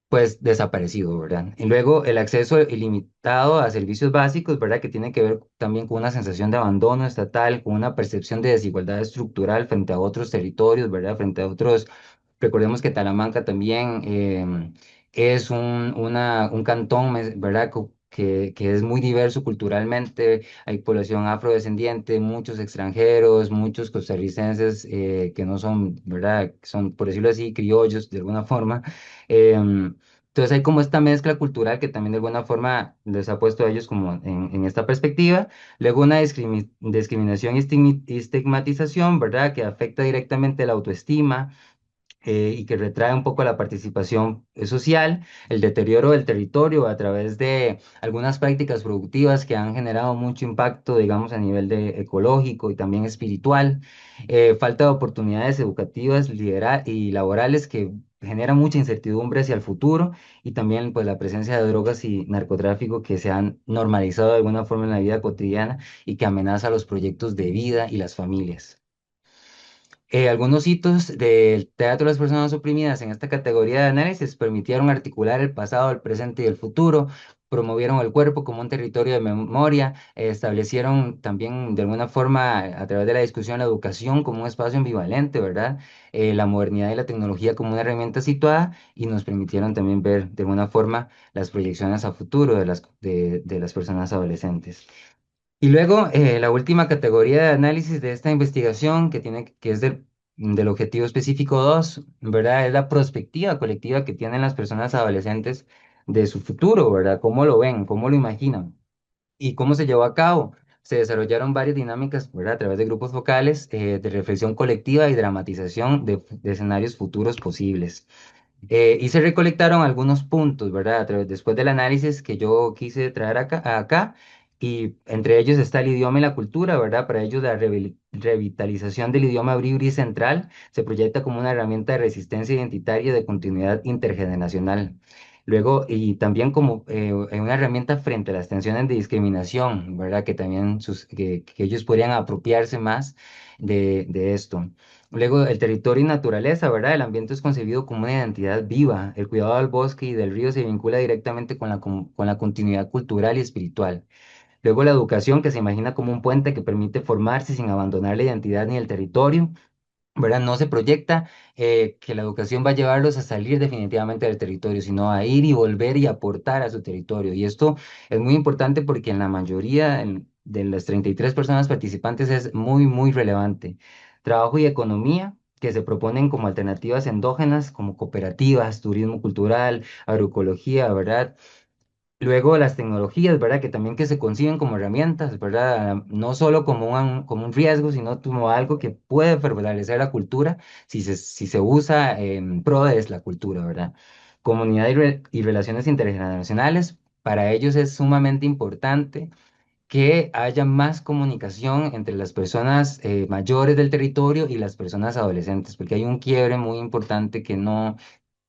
pues desaparecido, ¿verdad? Y luego el acceso ilimitado a servicios básicos, ¿verdad? Que tiene que ver también con una sensación de abandono estatal, con una percepción de desigualdad estructural frente a otros territorios, ¿verdad? Frente a otros. Recordemos que Talamanca también es un cantón, ¿verdad? Que es muy diverso culturalmente, hay población afrodescendiente, muchos extranjeros, muchos costarricenses que no son, ¿verdad? Son, por decirlo así, criollos de alguna forma. Entonces hay como esta mezcla cultural que también de alguna forma les ha puesto a ellos como en esta perspectiva. Luego una discriminación y estigmatización, ¿verdad? Que afecta directamente la autoestima, y que retrae un poco la participación social, el deterioro del territorio a través de algunas prácticas productivas que han generado mucho impacto, digamos, a nivel de ecológico y también espiritual, falta de oportunidades educativas y laborales que genera mucha incertidumbre hacia el futuro y también pues la presencia de drogas y narcotráfico que se han normalizado de alguna forma en la vida cotidiana y que amenaza los proyectos de vida y las familias. Algunos hitos del teatro de las personas oprimidas en esta categoría de análisis permitieron articular el pasado, el presente y el futuro, promovieron el cuerpo como un territorio de memoria, establecieron también de alguna forma a través de la discusión la educación como un espacio ambivalente, ¿verdad? La modernidad y la tecnología como una herramienta situada y nos permitieron también ver de alguna forma las proyecciones a futuro de las personas adolescentes. Y luego, la última categoría de análisis de esta investigación, que es del objetivo específico 2, ¿verdad? Es la perspectiva colectiva que tienen las personas adolescentes de su futuro, ¿verdad? ¿Cómo lo ven? ¿Cómo lo imaginan? ¿Y cómo se llevó a cabo? Se desarrollaron varias dinámicas, ¿verdad? A través de grupos focales, de reflexión colectiva y dramatización de escenarios futuros posibles. Y se recolectaron algunos puntos, ¿verdad? Después del análisis que yo quise traer acá, y entre ellos está el idioma y la cultura, ¿verdad? Para ellos la revitalización del idioma bribri central se proyecta como una herramienta de resistencia identitaria y de continuidad intergeneracional. Luego, y también como una herramienta frente a las tensiones de discriminación, ¿verdad? Que también que ellos podrían apropiarse más de esto. Luego, el territorio y naturaleza, ¿verdad? El ambiente es concebido como una identidad viva. El cuidado del bosque y del río se vincula directamente con la continuidad cultural y espiritual. Luego, la educación, que se imagina como un puente que permite formarse sin abandonar la identidad ni el territorio, ¿verdad? No se proyecta que la educación va a llevarlos a salir definitivamente del territorio, sino a ir y volver y aportar a su territorio. Y esto es muy importante porque en la mayoría de las 33 personas participantes es muy, muy relevante. Trabajo y economía. que se proponen como alternativas endógenas, como cooperativas, turismo cultural, agroecología, ¿verdad? Luego las tecnologías, ¿verdad? Que también que se conciben como herramientas, ¿verdad? No solo como un riesgo, sino como algo que puede fortalecer la cultura si se usa en pro de la cultura, ¿verdad? Comunidad y relaciones intergeneracionales, para ellos es sumamente importante que haya más comunicación entre las personas mayores del territorio y las personas adolescentes, porque hay un quiebre muy importante que no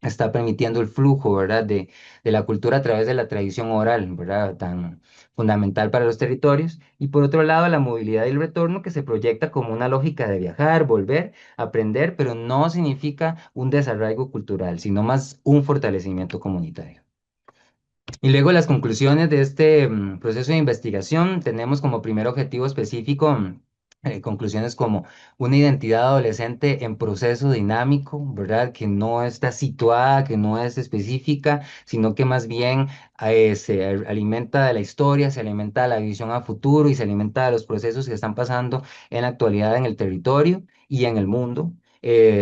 está permitiendo el flujo, ¿verdad? De la cultura a través de la tradición oral, ¿verdad? Tan fundamental para los territorios. Y por otro lado, la movilidad y el retorno que se proyecta como una lógica de viajar, volver, aprender, pero no significa un desarraigo cultural, sino más un fortalecimiento comunitario. Y luego las conclusiones de este proceso de investigación, tenemos como primer objetivo específico conclusiones como una identidad adolescente en proceso dinámico, ¿verdad? Que no está situada, que no es específica, sino que más bien alimenta de la historia, se alimenta de la visión a futuro y se alimenta de los procesos que están pasando en la actualidad en el territorio y en el mundo.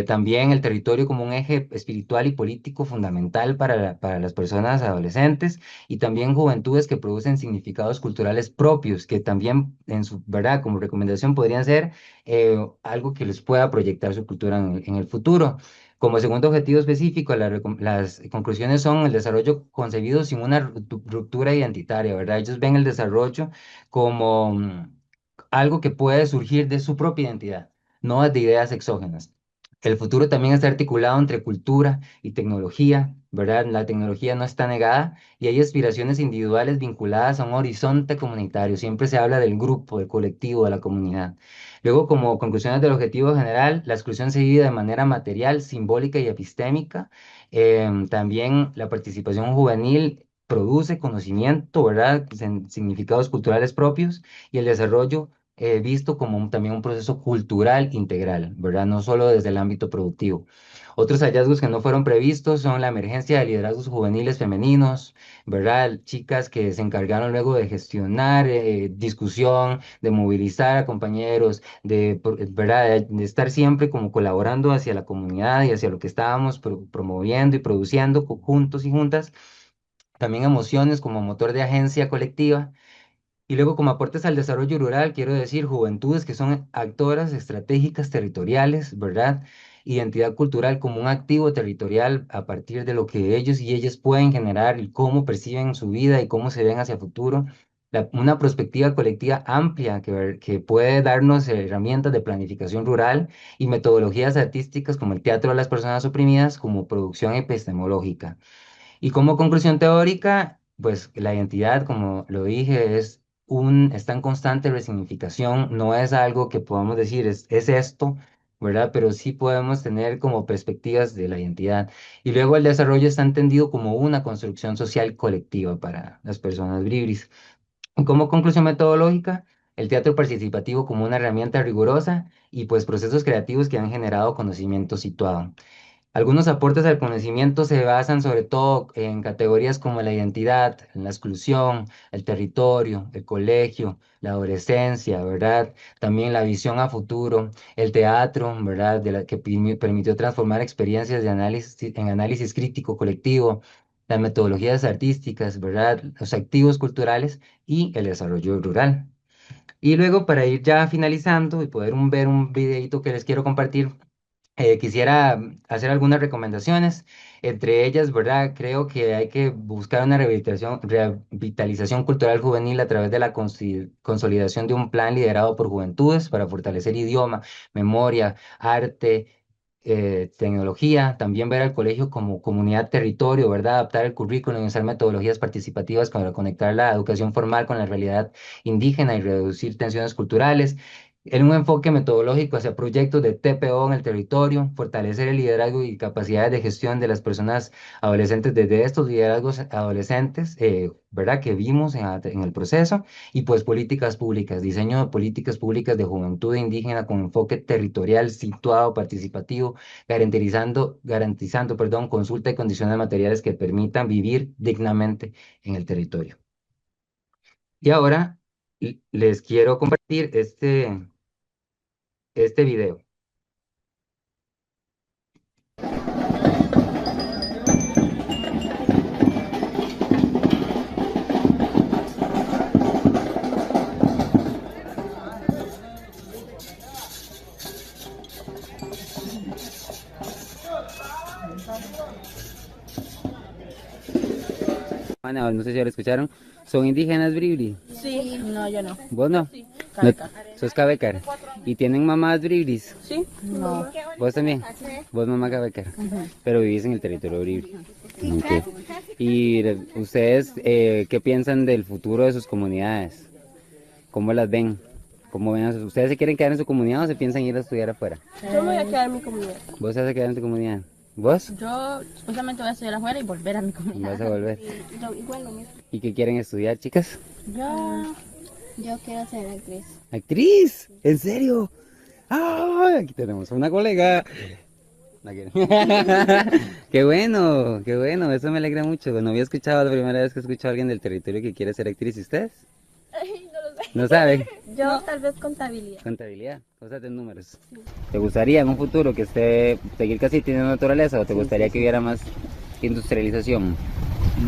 También el territorio como un eje espiritual y político fundamental para las personas adolescentes y también juventudes que producen significados culturales propios, que también en su verdad como recomendación podrían ser algo que les pueda proyectar su cultura en el futuro. Como segundo objetivo específico, las conclusiones son el desarrollo concebido sin una ruptura identitaria, ¿verdad? Ellos ven el desarrollo como algo que puede surgir de su propia identidad, no de ideas exógenas. El futuro también está articulado entre cultura y tecnología, ¿verdad? La tecnología no está negada y hay aspiraciones individuales vinculadas a un horizonte comunitario. Siempre se habla del grupo, del colectivo, de la comunidad. Luego, como conclusiones del objetivo general, la exclusión se vive de manera material, simbólica y epistémica. También la participación juvenil produce conocimiento, ¿verdad? Significados culturales propios y el desarrollo visto como también un proceso cultural integral, ¿verdad? No solo desde el ámbito productivo. Otros hallazgos que no fueron previstos son la emergencia de liderazgos juveniles femeninos, ¿verdad? Chicas que se encargaron luego de gestionar discusión, de movilizar a compañeros, ¿verdad? De estar siempre como colaborando hacia la comunidad y hacia lo que estábamos promoviendo y produciendo juntos y juntas. También emociones como motor de agencia colectiva y luego, como aportes al desarrollo rural, quiero decir juventudes que son actoras estratégicas territoriales, ¿verdad? Identidad cultural como un activo territorial a partir de lo que ellos y ellas pueden generar y cómo perciben su vida y cómo se ven hacia futuro. Una perspectiva colectiva amplia que puede darnos herramientas de planificación rural y metodologías artísticas como el teatro de las personas oprimidas como producción epistemológica. Y como conclusión teórica, pues la identidad, como lo dije, está en constante resignificación, no es algo que podamos decir es esto, ¿verdad? Pero sí podemos tener como perspectivas de la identidad. Y luego el desarrollo está entendido como una construcción social colectiva para las personas bribris. Como conclusión metodológica, el teatro participativo como una herramienta rigurosa y pues procesos creativos que han generado conocimiento situado. Algunos aportes al conocimiento se basan sobre todo en categorías como la identidad, la exclusión, el territorio, el colegio, la adolescencia, ¿verdad? También la visión a futuro, el teatro, ¿verdad? Que permitió transformar experiencias en análisis crítico colectivo, las metodologías artísticas, ¿verdad? Los activos culturales y el desarrollo rural. Y luego, para ir ya finalizando y poder ver un videito que les quiero compartir, quisiera hacer algunas recomendaciones. Entre ellas, ¿verdad? Creo que hay que buscar una revitalización cultural juvenil a través de la consolidación de un plan liderado por juventudes para fortalecer idioma, memoria, arte, tecnología. También ver al colegio como comunidad territorio, ¿verdad? Adaptar el currículum y usar metodologías participativas para conectar la educación formal con la realidad indígena y reducir tensiones culturales en un enfoque metodológico hacia proyectos de TPO en el territorio, fortalecer el liderazgo y capacidades de gestión de las personas adolescentes desde estos liderazgos adolescentes, ¿verdad? Que vimos en el proceso, y pues políticas públicas, diseño de políticas públicas de juventud indígena con enfoque territorial, situado, participativo, perdón, consulta y condiciones materiales que permitan vivir dignamente en el territorio. Y ahora les quiero compartir este video. Bueno, no sé si ya lo escucharon. ¿Son indígenas bribri? Sí, no, yo no. ¿Vos no? No, Cabeca. sos cabecar. ¿Y tienen mamás bribris? Sí, no. ¿Vos también? Vos mamá cabecar. Pero vivís en el territorio bribri. Ok. ¿Y ustedes qué piensan del futuro de sus comunidades? ¿Cómo las ven? ¿Cómo ven ¿Ustedes se quieren quedar en su comunidad o se piensan ir a estudiar afuera? Yo me voy a quedar en mi comunidad. ¿Vos te vas a quedar en tu comunidad? ¿Vos? Yo supuestamente voy a estudiar afuera y volver a mi ¿Vas comunidad. a volver? Igual lo mismo. ¿Y qué quieren estudiar, chicas? Yo quiero ser actriz. ¿Actriz? ¿En serio? ¡Ay! Aquí tenemos una colega. No quiero. Qué bueno, eso me alegra mucho. No había escuchado la primera vez que escucho a alguien del territorio que quiere ser actriz. ¿Y ustedes? No lo sé. ¿No saben? Yo tal vez contabilidad. Contabilidad, cosas de números. ¿Te gustaría en un futuro que esté seguir casi teniendo naturaleza o te gustaría que hubiera más industrialización?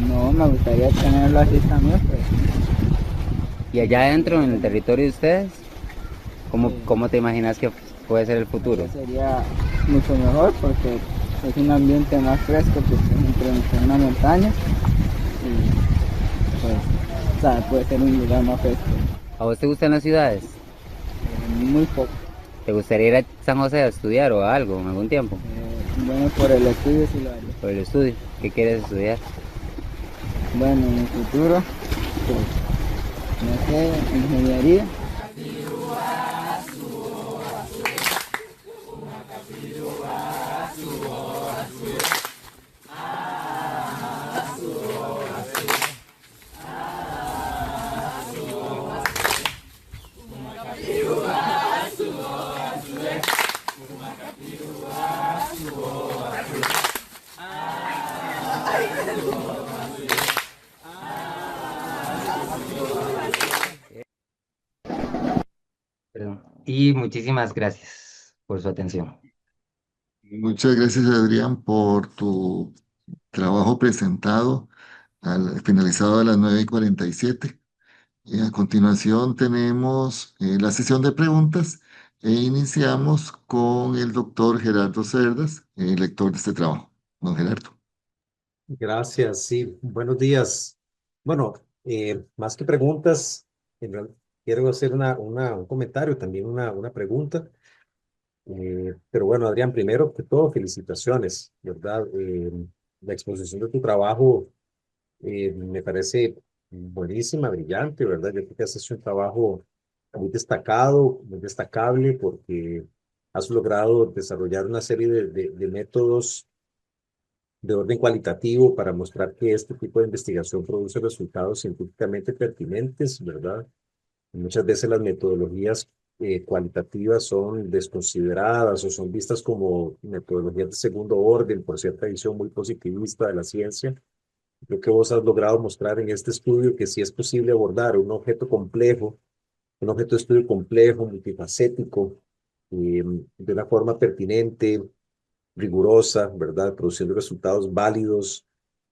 No, me gustaría tenerlo así también, pues. Y allá adentro, en el territorio de ustedes, ¿cómo te imaginas que puede ser el futuro? Sería mucho mejor porque es un ambiente más fresco que en una montaña y pues, o sea, puede ser un lugar más fresco. ¿A vos te gustan las ciudades? Muy poco. ¿Te gustaría ir a San José a estudiar o a algo en algún tiempo? Bueno, por el estudio sí lo haría. Por el estudio. ¿Qué quieres estudiar? Bueno, en el futuro, pues, no sé, ingeniería. Perdón. Y muchísimas gracias por su atención. Muchas gracias, Adrián, por tu trabajo presentado finalizado a las 9:47. A continuación tenemos la sesión de preguntas e iniciamos con el doctor Gerardo Cerdas, el lector de este trabajo. Don Gerardo. Gracias, sí, buenos días. Bueno, más que preguntas, quiero hacer un comentario, también una pregunta. Pero bueno, Adrián, primero que todo, felicitaciones, ¿verdad? La exposición de tu trabajo me parece buenísima, brillante, ¿verdad? Yo creo que has hecho un trabajo muy destacado, muy destacable, porque has logrado desarrollar una serie de métodos de orden cualitativo para mostrar que este tipo de investigación produce resultados científicamente pertinentes, ¿verdad? Y muchas veces las metodologías cualitativas son desconsideradas o son vistas como metodologías de segundo orden por cierta visión muy positivista de la ciencia. Creo que vos has logrado mostrar en este estudio que sí es posible abordar un objeto complejo, un objeto de estudio complejo, multifacético, de una forma pertinente, rigurosa, ¿verdad? Produciendo resultados válidos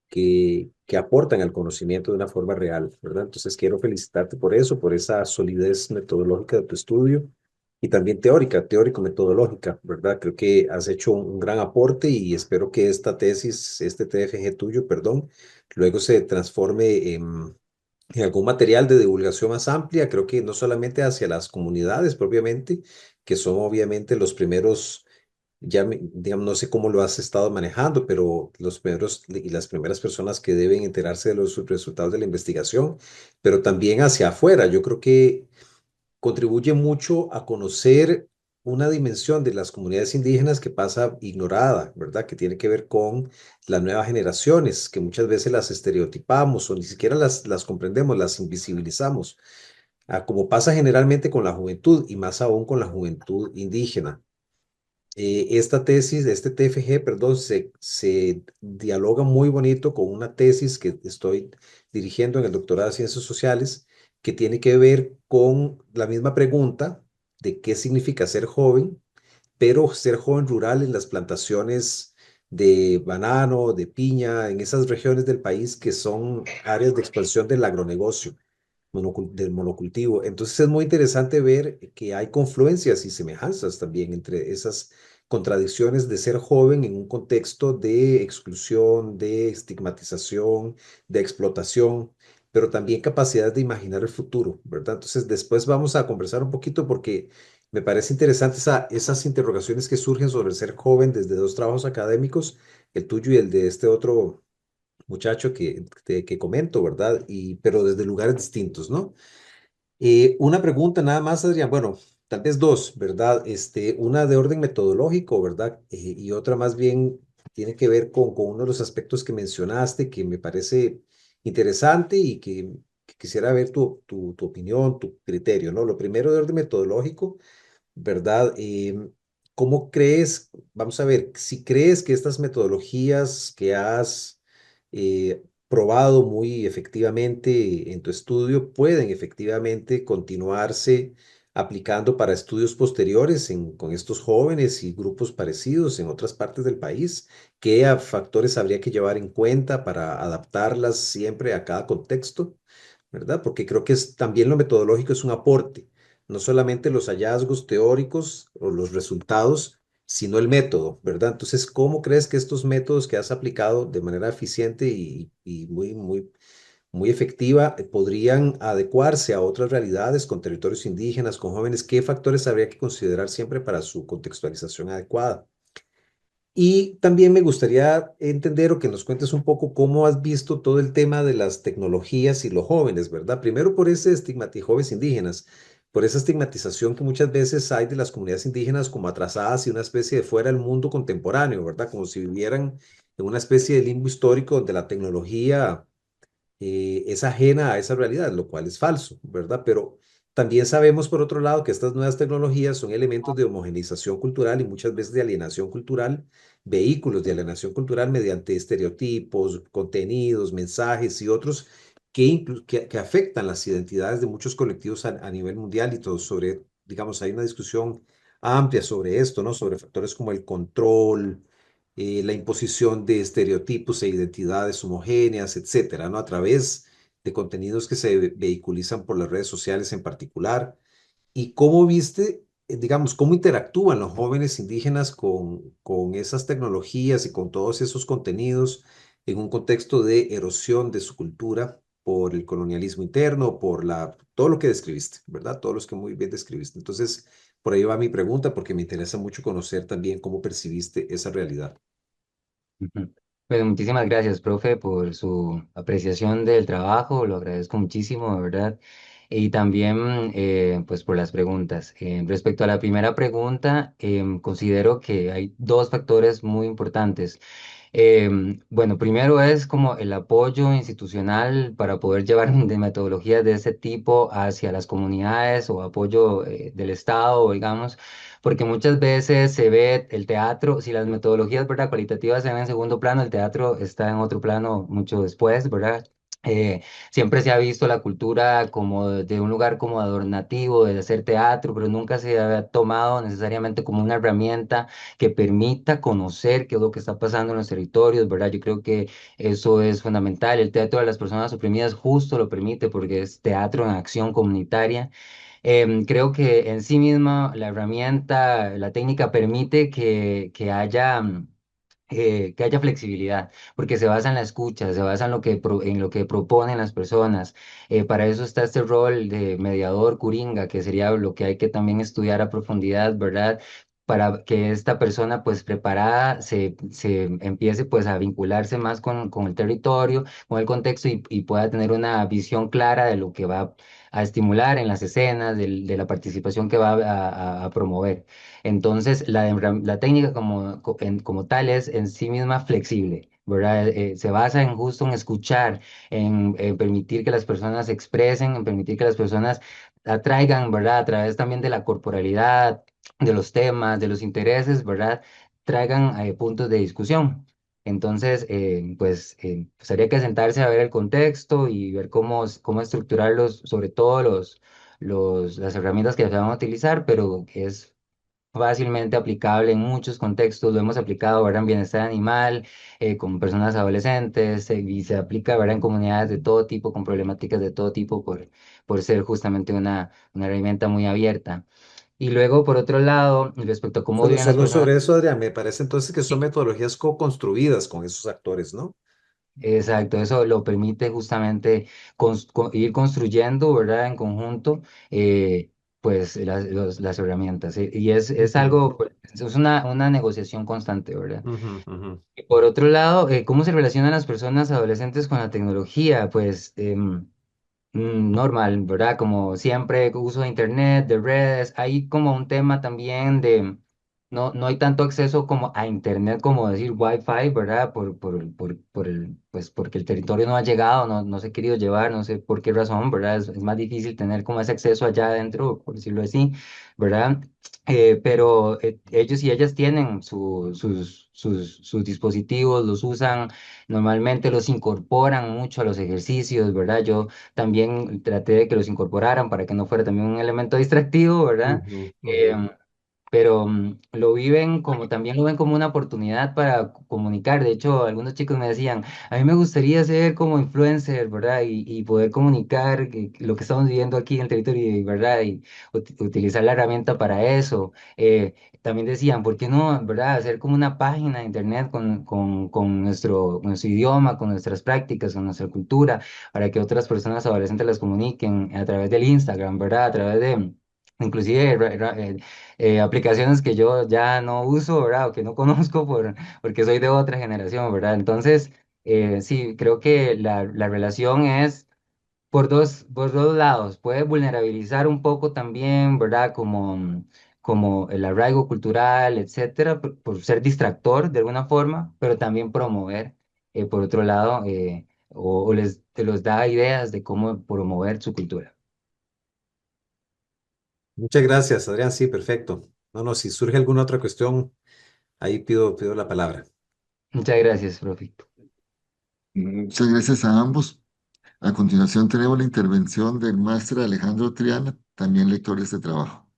que aportan al conocimiento de una forma real, ¿verdad? Entonces quiero felicitarte por eso, por esa solidez metodológica de tu estudio y también teórica, teórico-metodológica, ¿verdad? Creo que has hecho un gran aporte y espero que esta tesis, este TFG tuyo, perdón, luego se transforme en algún material de divulgación más amplia, creo que no solamente hacia las comunidades propiamente, que son obviamente los primeros digamos, no sé cómo lo has estado manejando, pero los primeros y las primeras personas que deben enterarse de los resultados de la investigación, pero también hacia afuera. Yo creo que contribuye mucho a conocer una dimensión de las comunidades indígenas que pasa ignorada, ¿verdad? Que tiene que ver con las nuevas generaciones, que muchas veces las estereotipamos o ni siquiera las comprendemos, las invisibilizamos, como pasa generalmente con la juventud y más aún con la juventud indígena. Esta tesis, este TFG, perdón, se dialoga muy bonito con una tesis que estoy dirigiendo en el doctorado de Ciencias Sociales, que tiene que ver con la misma pregunta de qué significa ser joven, pero ser joven rural en las plantaciones de banano, de piña, en esas regiones del país que son áreas de expansión del agronegocio del monocultivo. Entonces es muy interesante ver que hay confluencias y semejanzas también entre esas contradicciones de ser joven en un contexto de exclusión, de estigmatización, de explotación, pero también capacidad de imaginar el futuro, ¿verdad? Entonces, después vamos a conversar un poquito porque me parece interesante esas interrogaciones que surgen sobre el ser joven desde dos trabajos académicos, el tuyo y el de este otro muchacho que comento, ¿verdad? Pero desde lugares distintos, ¿no? Una pregunta nada más, Adrián. Bueno, tal vez dos, ¿verdad? Una de orden metodológico, ¿verdad? Y otra más bien tiene que ver con uno de los aspectos que mencionaste que me parece interesante y que quisiera ver tu opinión, tu criterio, ¿no? Lo primero de orden metodológico, ¿verdad? ¿Cómo crees? Vamos a ver, si crees que estas metodologías que has probado muy efectivamente en tu estudio pueden efectivamente continuarse aplicando para estudios posteriores con estos jóvenes y grupos parecidos en otras partes del país. ¿Qué factores habría que llevar en cuenta para adaptarlas siempre a cada contexto? ¿Verdad? Porque creo que también lo metodológico es un aporte, no solamente los hallazgos teóricos o los resultados, sino el método, ¿verdad? Entonces, ¿cómo crees que estos métodos que has aplicado de manera eficiente y muy efectiva podrían adecuarse a otras realidades con territorios indígenas, con jóvenes? ¿Qué factores habría que considerar siempre para su contextualización adecuada? Y también me gustaría entender o que nos cuentes un poco cómo has visto todo el tema de las tecnologías y los jóvenes, ¿verdad? Primero por ese jóvenes indígenas, por esa estigmatización que muchas veces hay de las comunidades indígenas como atrasadas y una especie de fuera del mundo contemporáneo, ¿verdad? Como si vivieran en una especie de limbo histórico donde la tecnología es ajena a esa realidad, lo cual es falso, ¿verdad? Pero también sabemos, por otro lado, que estas nuevas tecnologías son elementos de homogeneización cultural y muchas veces de alienación cultural, vehículos de alienación cultural mediante estereotipos, contenidos, mensajes y otros que afectan las identidades de muchos colectivos a nivel mundial y todo sobre, digamos, hay una discusión amplia sobre esto, ¿no? Sobre factores como el control, la imposición de estereotipos e identidades homogéneas, etcétera, ¿no? A través de contenidos que se vehiculizan por las redes sociales en particular. ¿Y cómo viste, digamos, cómo interactúan los jóvenes indígenas con esas tecnologías y con todos esos contenidos en un contexto de erosión de su cultura por el colonialismo interno, todo lo que describiste, ¿verdad? Todos los que muy bien describiste. Entonces, por ahí va mi pregunta, porque me interesa mucho conocer también cómo percibiste esa realidad. Ujú. Pues muchísimas gracias, profe, por su apreciación del trabajo, lo agradezco muchísimo, de verdad. Y también, pues, por las preguntas. Respecto a la primera pregunta, considero que hay dos factores muy importantes. Bueno, primero es como el apoyo institucional para poder llevar de metodologías de ese tipo hacia las comunidades o apoyo del Estado, digamos, porque muchas veces se ve el teatro, si las metodologías, ¿verdad?, cualitativas se ven en segundo plano, el teatro está en otro plano mucho después, ¿verdad? Eh, Siempre se ha visto la cultura como de un lugar como adornativo, de hacer teatro, pero nunca se ha tomado necesariamente como una herramienta que permita conocer qué es lo que está pasando en los territorios, ¿verdad? Yo creo que eso es fundamental. El teatro de las personas oprimidas justo lo permite porque es teatro en acción comunitaria. Creo que en sí misma la herramienta, la técnica permite que haya que haya flexibilidad, porque se basa en la escucha, se basa en lo que, en lo que proponen las personas. Para eso está este rol de mediador curinga, que sería lo que hay que también estudiar a profundidad, ¿verdad? Para que esta persona pues preparada se empiece pues a vincularse más con el territorio, con el contexto y pueda tener una visión clara de lo que va a estimular en las escenas, de la participación que va a promover. Entonces, la técnica como tal es en sí misma flexible, ¿verdad? Se basa en justo en escuchar, en permitir que las personas se expresen, en permitir que las personas atraigan, ¿verdad? A través también de la corporalidad, de los temas, de los intereses, ¿verdad? Traigan puntos de discusión. Entonces, pues habría que sentarse a ver el contexto y ver cómo estructurarlos, sobre todo las herramientas que se van a utilizar, pero es fácilmente aplicable en muchos contextos. Lo hemos aplicado, ¿verdad?, en bienestar animal, con personas adolescentes, y se aplica, ¿verdad?, en comunidades de todo tipo, con problemáticas de todo tipo, por ser justamente una herramienta muy abierta. Y luego, por otro lado, respecto a cómo Solo, viven las solo personas. sobre eso, Adrián, me parece entonces que son metodologías co-construidas con esos actores, ¿no? Exacto, eso lo permite justamente ir construyendo, ¿verdad? En conjunto, pues las herramientas. Y es Ujú, algo, pues, es una negociación constante, ¿verdad? ujú, ujú, Y por otro lado, ¿cómo se relacionan las personas adolescentes con la tecnología? Pues normal, ¿verdad? Como siempre, uso de internet, de redes, hay como un tema también de, no hay tanto acceso como a internet como decir Wi-Fi, ¿verdad? Por el, pues porque el territorio no ha llegado, no se ha querido llevar, no sé por qué razón, ¿verdad? Es más difícil tener como ese acceso allá adentro, por decirlo así, ¿verdad? Pero ellos y ellas tienen sus dispositivos, los usan normalmente, los incorporan mucho a los ejercicios, ¿verdad? Yo también traté de que los incorporaran para que no fuera también un elemento distractivo, ¿verdad? ujú, ujú. Em, pero lo viven como, también lo ven como una oportunidad para comunicar. De hecho, algunos chicos me decían, a mí me gustaría ser como influencer, ¿verdad? Y poder comunicar lo que estamos viviendo aquí en el territorio, ¿verdad? Y utilizar la herramienta para eso. También decían, ¿por qué no, ¿verdad? Hacer como una página de internet con nuestro idioma, con nuestras prácticas, con nuestra cultura, para que otras personas adolescentes las comuniquen a través del Instagram, ¿verdad? A través de... Inclusive aplicaciones que yo ya no uso, ¿verdad? O que no conozco porque soy de otra generación, ¿verdad? Entonces, sí, creo que la relación es por dos lados. Puede vulnerabilizar un poco también, ¿verdad? Como el arraigo cultural, etcétera, por ser distractor de alguna forma, pero también promover, por otro lado, te los da ideas de cómo promover su cultura. Muchas gracias, Adrián. Sí, perfecto. No, no, si surge alguna otra cuestión, ahí pido la palabra. Muchas gracias, profe. Muchas gracias a ambos. A continuación tenemos la intervención del máster Alejandro Triana, también lector de este trabajo.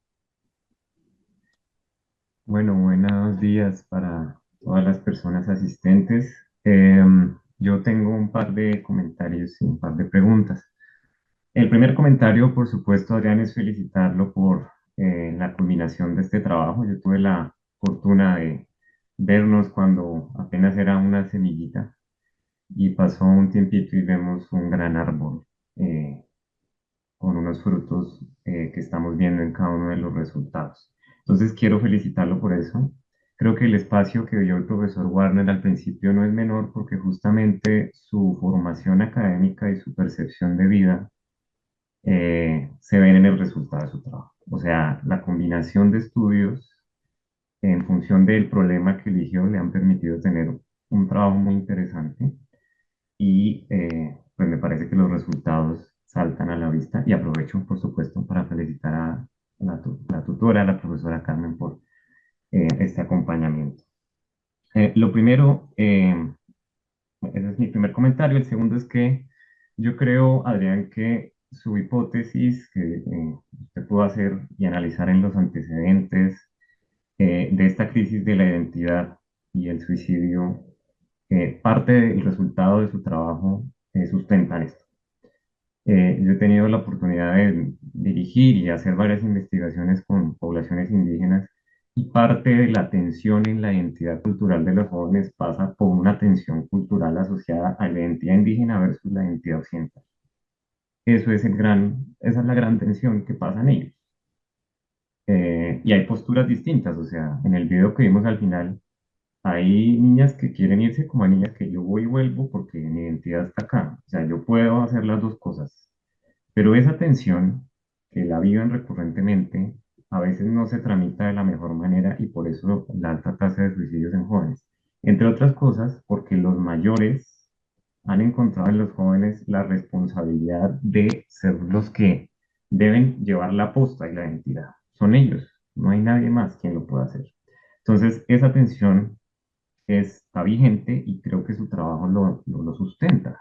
Bueno, buenos días para todas las personas asistentes. Yo tengo un par de comentarios y un par de preguntas. El primer comentario, por supuesto, Adrián, es felicitarlo por la culminación de este trabajo. Yo tuve la fortuna de vernos cuando apenas era una semillita y pasó un tiempito y vemos un gran árbol eh, con unos frutos que estamos viendo en cada uno de los resultados. Entonces quiero felicitarlo por eso. Creo que el espacio que dio el profesor Warner al principio no es menor porque justamente su formación académica y su percepción de vida se ven en el resultado de su trabajo. O sea, la combinación de estudios en función del problema que eligió le han permitido tener un trabajo muy interesante y pues me parece que los resultados saltan a la vista y aprovecho, por supuesto, para felicitar a la tutora, la profesora Carmen, por este acompañamiento. Lo primero, ese es mi primer comentario. El segundo es que yo creo, Adrián, que su hipótesis que usted pudo hacer y analizar en los antecedentes de esta crisis de la identidad y el suicidio, parte del resultado de su trabajo sustentan esto. Yo he tenido la oportunidad de dirigir y hacer varias investigaciones con poblaciones indígenas y parte de la tensión en la identidad cultural de los jóvenes pasa por una tensión cultural asociada a la identidad indígena versus la identidad occidental. Esa es la gran tensión que pasa en ellos. Y hay posturas distintas, o sea, en el video que vimos al final, hay niñas que quieren irse como hay niñas que yo voy y vuelvo porque mi identidad está acá. O sea, yo puedo hacer las dos cosas. Pero esa tensión, que la viven recurrentemente, a veces no se tramita de la mejor manera y por eso la alta tasa de suicidios en jóvenes. Entre otras cosas, porque los mayores han encontrado en los jóvenes la responsabilidad de ser los que deben llevar la posta y la identidad. Son ellos, no hay nadie más quien lo pueda hacer. Entonces, esa tensión está vigente y creo que su trabajo lo sustenta.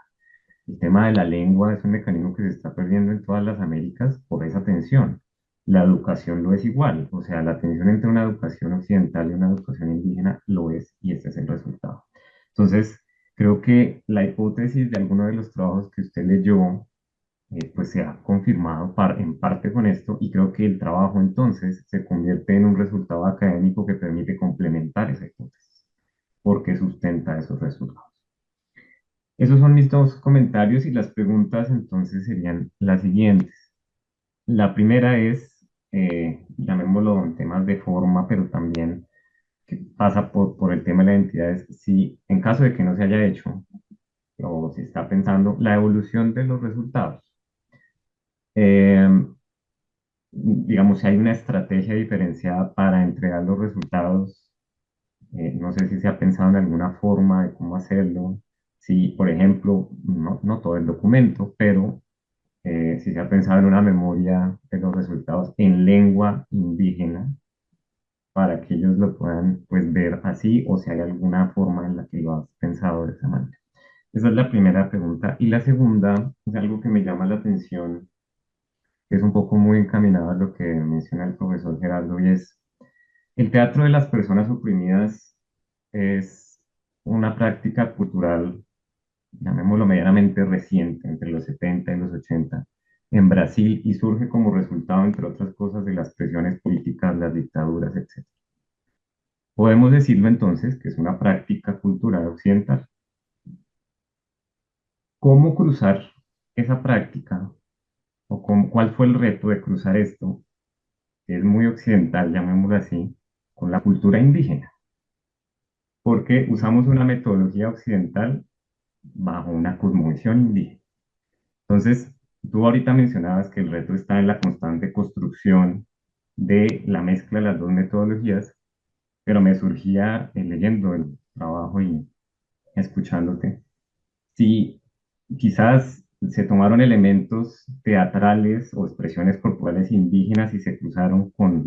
El tema de la lengua es un mecanismo que se está perdiendo en todas las Américas por esa tensión. La educación lo es igual, o sea, la tensión entre una educación occidental y una educación indígena lo es y este es el resultado. Entonces, creo que la hipótesis de alguno de los trabajos que usted leyó pues se ha confirmado en parte con esto y creo que el trabajo entonces se convierte en un resultado académico que permite complementar esa hipótesis porque sustenta esos resultados. Esos son mis dos comentarios y las preguntas entonces serían las siguientes. La primera es, llamémoslo en temas de forma, pero también que pasa por el tema de la identidad, es si en caso de que no se haya hecho o si está pensando la evolución de los resultados. Eh, digamos, si hay una estrategia diferenciada para entregar los resultados, no sé si se ha pensado en alguna forma de cómo hacerlo, si, por ejemplo, no todo el documento, pero si se ha pensado en una memoria de los resultados en lengua indígena para que ellos lo puedan pues ver así o si hay alguna forma en la que lo has pensado de esa manera. Esa es la primera pregunta. Y la segunda es algo que me llama la atención, que es un poco muy encaminado a lo que menciona el profesor Gerardo, y es el teatro de las personas oprimidas es una práctica cultural, llamémoslo medianamente reciente, entre los 70 y los 80, en Brasil y surge como resultado, entre otras cosas, de las presiones políticas, las dictaduras, etc. Podemos decirlo entonces que es una práctica cultural occidental. ¿Cómo cruzar esa práctica o cuál fue el reto de cruzar esto, que es muy occidental, llamémoslo así, con la cultura indígena? Porque usamos una metodología occidental bajo una cosmovisión indígena. Entonces, tú ahorita mencionabas que el reto está en la constante construcción de la mezcla de las dos metodologías, pero me surgía leyendo el trabajo y escuchándote, si quizás se tomaron elementos teatrales o expresiones corporales indígenas y se cruzaron con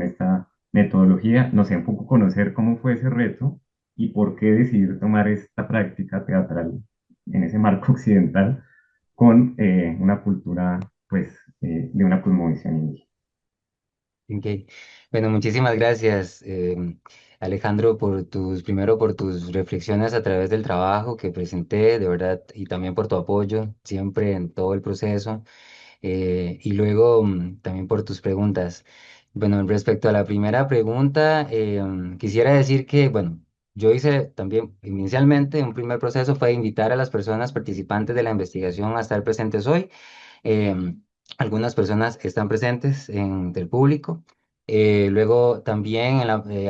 esta metodología, no sé, un poco conocer cómo fue ese reto y por qué decidir tomar esta práctica teatral en ese marco occidental con una cultura, pues, de una cosmovisión indígena. Ok. Bueno, muchísimas gracias, Alejandro, primero por tus reflexiones a través del trabajo que presenté, de verdad, y también por tu apoyo siempre en todo el proceso, y luego también por tus preguntas. Bueno, respecto a la primera pregunta, quisiera decir que, bueno, yo hice también inicialmente un primer proceso fue invitar a las personas participantes de la investigación a estar presentes hoy. Algunas personas están presentes del público. Luego también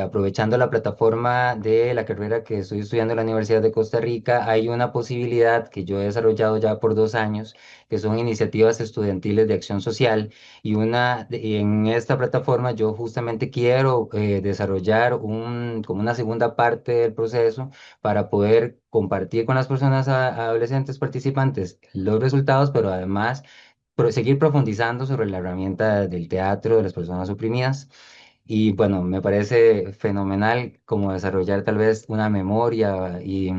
aprovechando la plataforma de la carrera que estoy estudiando en la Universidad de Costa Rica, hay una posibilidad que yo he desarrollado ya por 2 años, que son iniciativas estudiantiles de acción social. En esta plataforma yo justamente quiero desarrollar como una segunda parte del proceso para poder compartir con las personas adolescentes participantes los resultados, pero además seguir profundizando sobre la herramienta del teatro de las personas oprimidas. Y bueno, me parece fenomenal como desarrollar tal vez una memoria y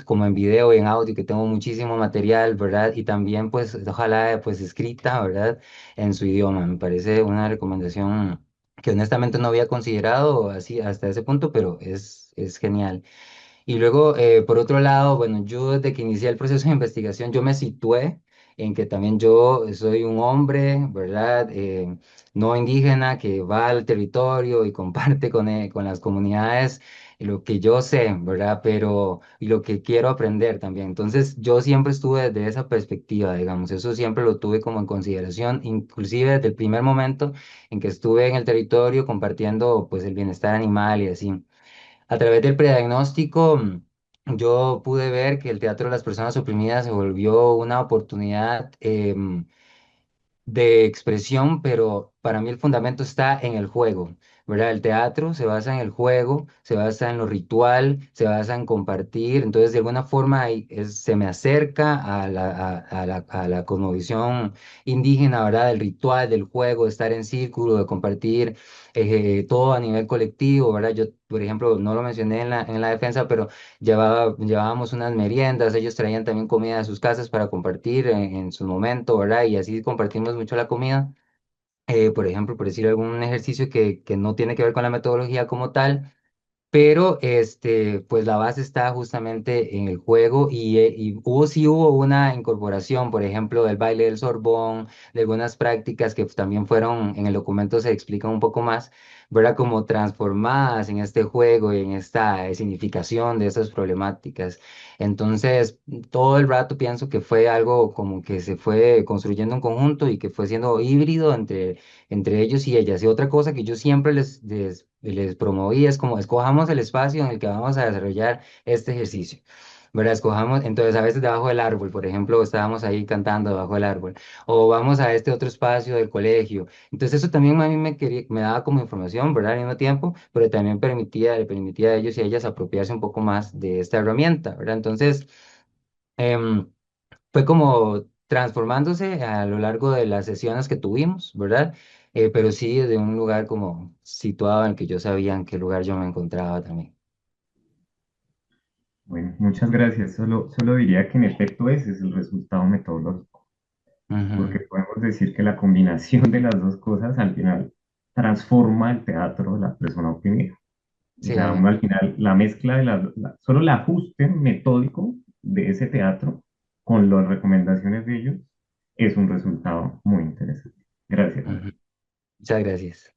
como en video y en audio, que tengo muchísimo material, ¿verdad? Y también pues ojalá pues escrita, ¿verdad? En su idioma. Me parece una recomendación que honestamente no había considerado así hasta ese punto, pero es genial. Y luego, por otro lado, bueno, yo desde que inicié el proceso de investigación, yo me situé en que también yo soy un hombre, ¿verdad? No indígena que va al territorio y comparte con las comunidades lo que yo sé, ¿verdad? Pero, y lo que quiero aprender también. Entonces, yo siempre estuve desde esa perspectiva, digamos, eso siempre lo tuve como en consideración, inclusive desde el primer momento en que estuve en el territorio compartiendo, pues, el bienestar animal y así. A través del prediagnóstico, yo pude ver que el Teatro de las Personas Oprimidas se volvió una oportunidad de expresión, pero para mí el fundamento está en el juego, ¿verdad? El teatro se basa en el juego, se basa en lo ritual, se basa en compartir, entonces de alguna forma se me acerca a la cosmovisión indígena, ¿verdad? Del ritual, del juego, de estar en círculo, de compartir todo a nivel colectivo, ¿verdad? Yo, por ejemplo, no lo mencioné en la defensa, pero llevábamos unas meriendas, ellos traían también comida de sus casas para compartir en su momento, ¿verdad? Y así compartimos mucho la comida. Por ejemplo, por decir algún ejercicio que no tiene que ver con la metodología como tal, pero pues la base está justamente en el juego y sí hubo una incorporación, por ejemplo, del baile del Sorbón, de algunas prácticas que también fueron, en el documento se explican un poco más, ¿verdad? Como transformadas en este juego y en esta significación de esas problemáticas. Entonces, todo el rato pienso que fue algo como que se fue construyendo un conjunto y que fue siendo híbrido entre ellos y ellas. Y otra cosa que yo siempre les promoví es como escojamos el espacio en el que vamos a desarrollar este ejercicio. ¿Verdad? Escojamos, entonces a veces debajo del árbol, por ejemplo, estábamos ahí cantando debajo del árbol, o vamos a este otro espacio del colegio. Entonces eso también a mí me daba como información, ¿verdad? Al mismo tiempo, pero también le permitía a ellos y a ellas apropiarse un poco más de esta herramienta, ¿verdad? Entonces, em, fue como transformándose a lo largo de las sesiones que tuvimos, ¿verdad? Pero sí de un lugar como situado en el que yo sabía en qué lugar yo me encontraba también. Bueno, muchas gracias. Solo diría que en efecto ese es el resultado metodológico, porque Ujú. podemos decir que la combinación de las dos cosas al final transforma el teatro de la persona oprimida. O sea, Sí. uno al final, la mezcla de solo el ajuste metódico de ese teatro con las recomendaciones de ellos es un resultado muy interesante. Gracias. Ujú. Muchas gracias.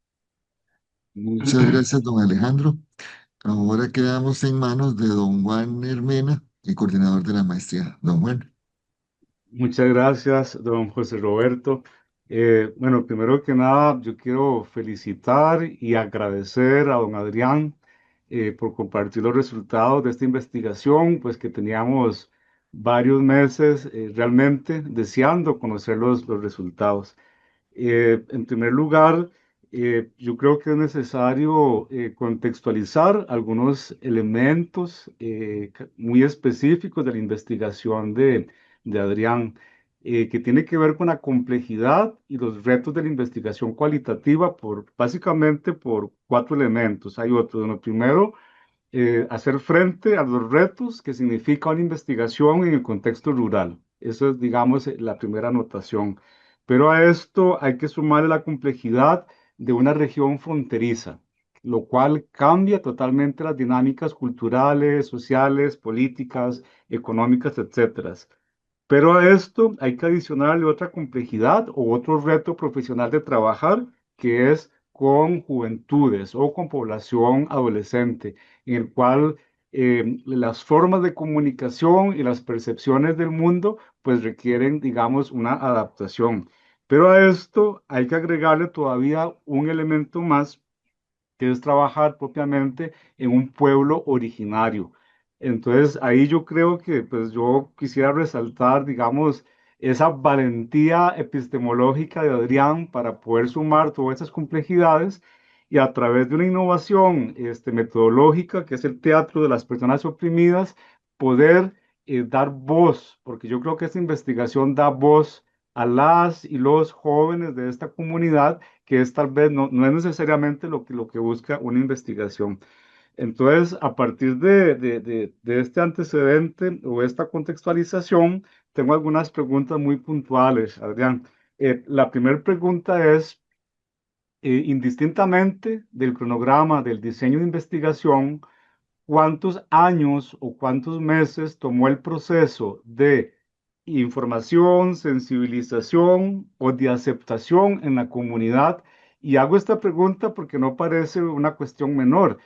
Muchas gracias, don Alejandro. Ahora quedamos en manos de don Juan Hermena, el coordinador de la maestría. Don Juan. Muchas gracias, don José Roberto. Bueno, primero que nada, yo quiero felicitar y agradecer a don Adrián por compartir los resultados de esta investigación, pues que teníamos varios meses realmente deseando conocer los resultados. En primer lugar, yo creo que es necesario contextualizar algunos elementos muy específicos de la investigación de Adrián, que tiene que ver con la complejidad y los retos de la investigación cualitativa básicamente por cuatro elementos. Hay otros. Bueno, primero, hacer frente a los retos que significa una investigación en el contexto rural. Eso es, digamos, la primera anotación. Pero a esto hay que sumarle la complejidad de una región fronteriza, lo cual cambia totalmente las dinámicas culturales, sociales, políticas, económicas, etcétera. Pero a esto hay que adicionarle otra complejidad o otro reto profesional de trabajar, que es con juventudes o con población adolescente, en el cual las formas de comunicación y las percepciones del mundo pues requieren, digamos, una adaptación. Pero a esto hay que agregarle todavía un elemento más, que es trabajar propiamente en un pueblo originario. Entonces, ahí yo creo que pues yo quisiera resaltar, digamos, esa valentía epistemológica de Adrián para poder sumar todas esas complejidades y a través de una innovación metodológica, que es el teatro de las personas oprimidas, poder dar voz, porque yo creo que esta investigación da voz a las y los jóvenes de esta comunidad, que es tal vez no es necesariamente lo que busca una investigación. Entonces, a partir de este antecedente o esta contextualización, tengo algunas preguntas muy puntuales, Adrián. La primera pregunta es, indistintamente del cronograma del diseño de investigación, ¿cuántos años o cuántos meses tomó el proceso de información, sensibilización o de aceptación en la comunidad? Y hago esta pregunta porque no parece una cuestión menor.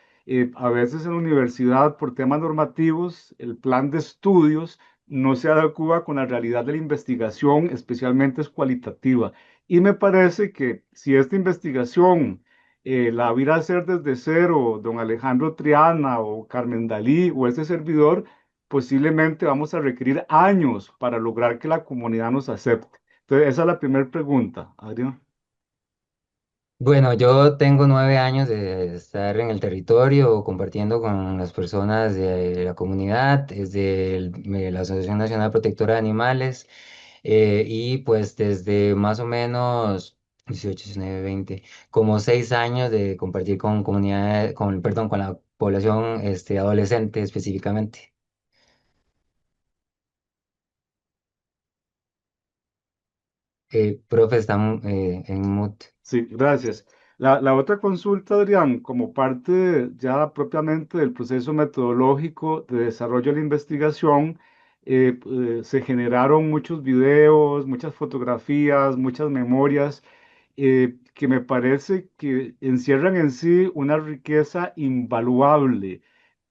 A veces en la universidad, por temas normativos, el plan de estudios no se adecua con la realidad de la investigación, especialmente es cualitativa. Y me parece que si esta investigación la hubiera a hacer desde cero don Alejandro Triana o Carmen Dalí o este servidor, posiblemente vamos a requerir años para lograr que la comunidad nos acepte. Entonces, esa es la primera pregunta, Adrián. Bueno, yo tengo 9 años de estar en el territorio compartiendo con las personas de la comunidad, desde la Asociación Nacional Protectora de Animales y pues desde más o menos 18, 19, 20, como 6 años de compartir con comunidad, perdón, con la población adolescente específicamente. Profe, estamos en mute. Sí, gracias. La otra consulta, Adrián, como parte ya propiamente del proceso metodológico de desarrollo de la investigación, se generaron muchos videos, muchas fotografías, muchas memorias que me parece que encierran en sí una riqueza invaluable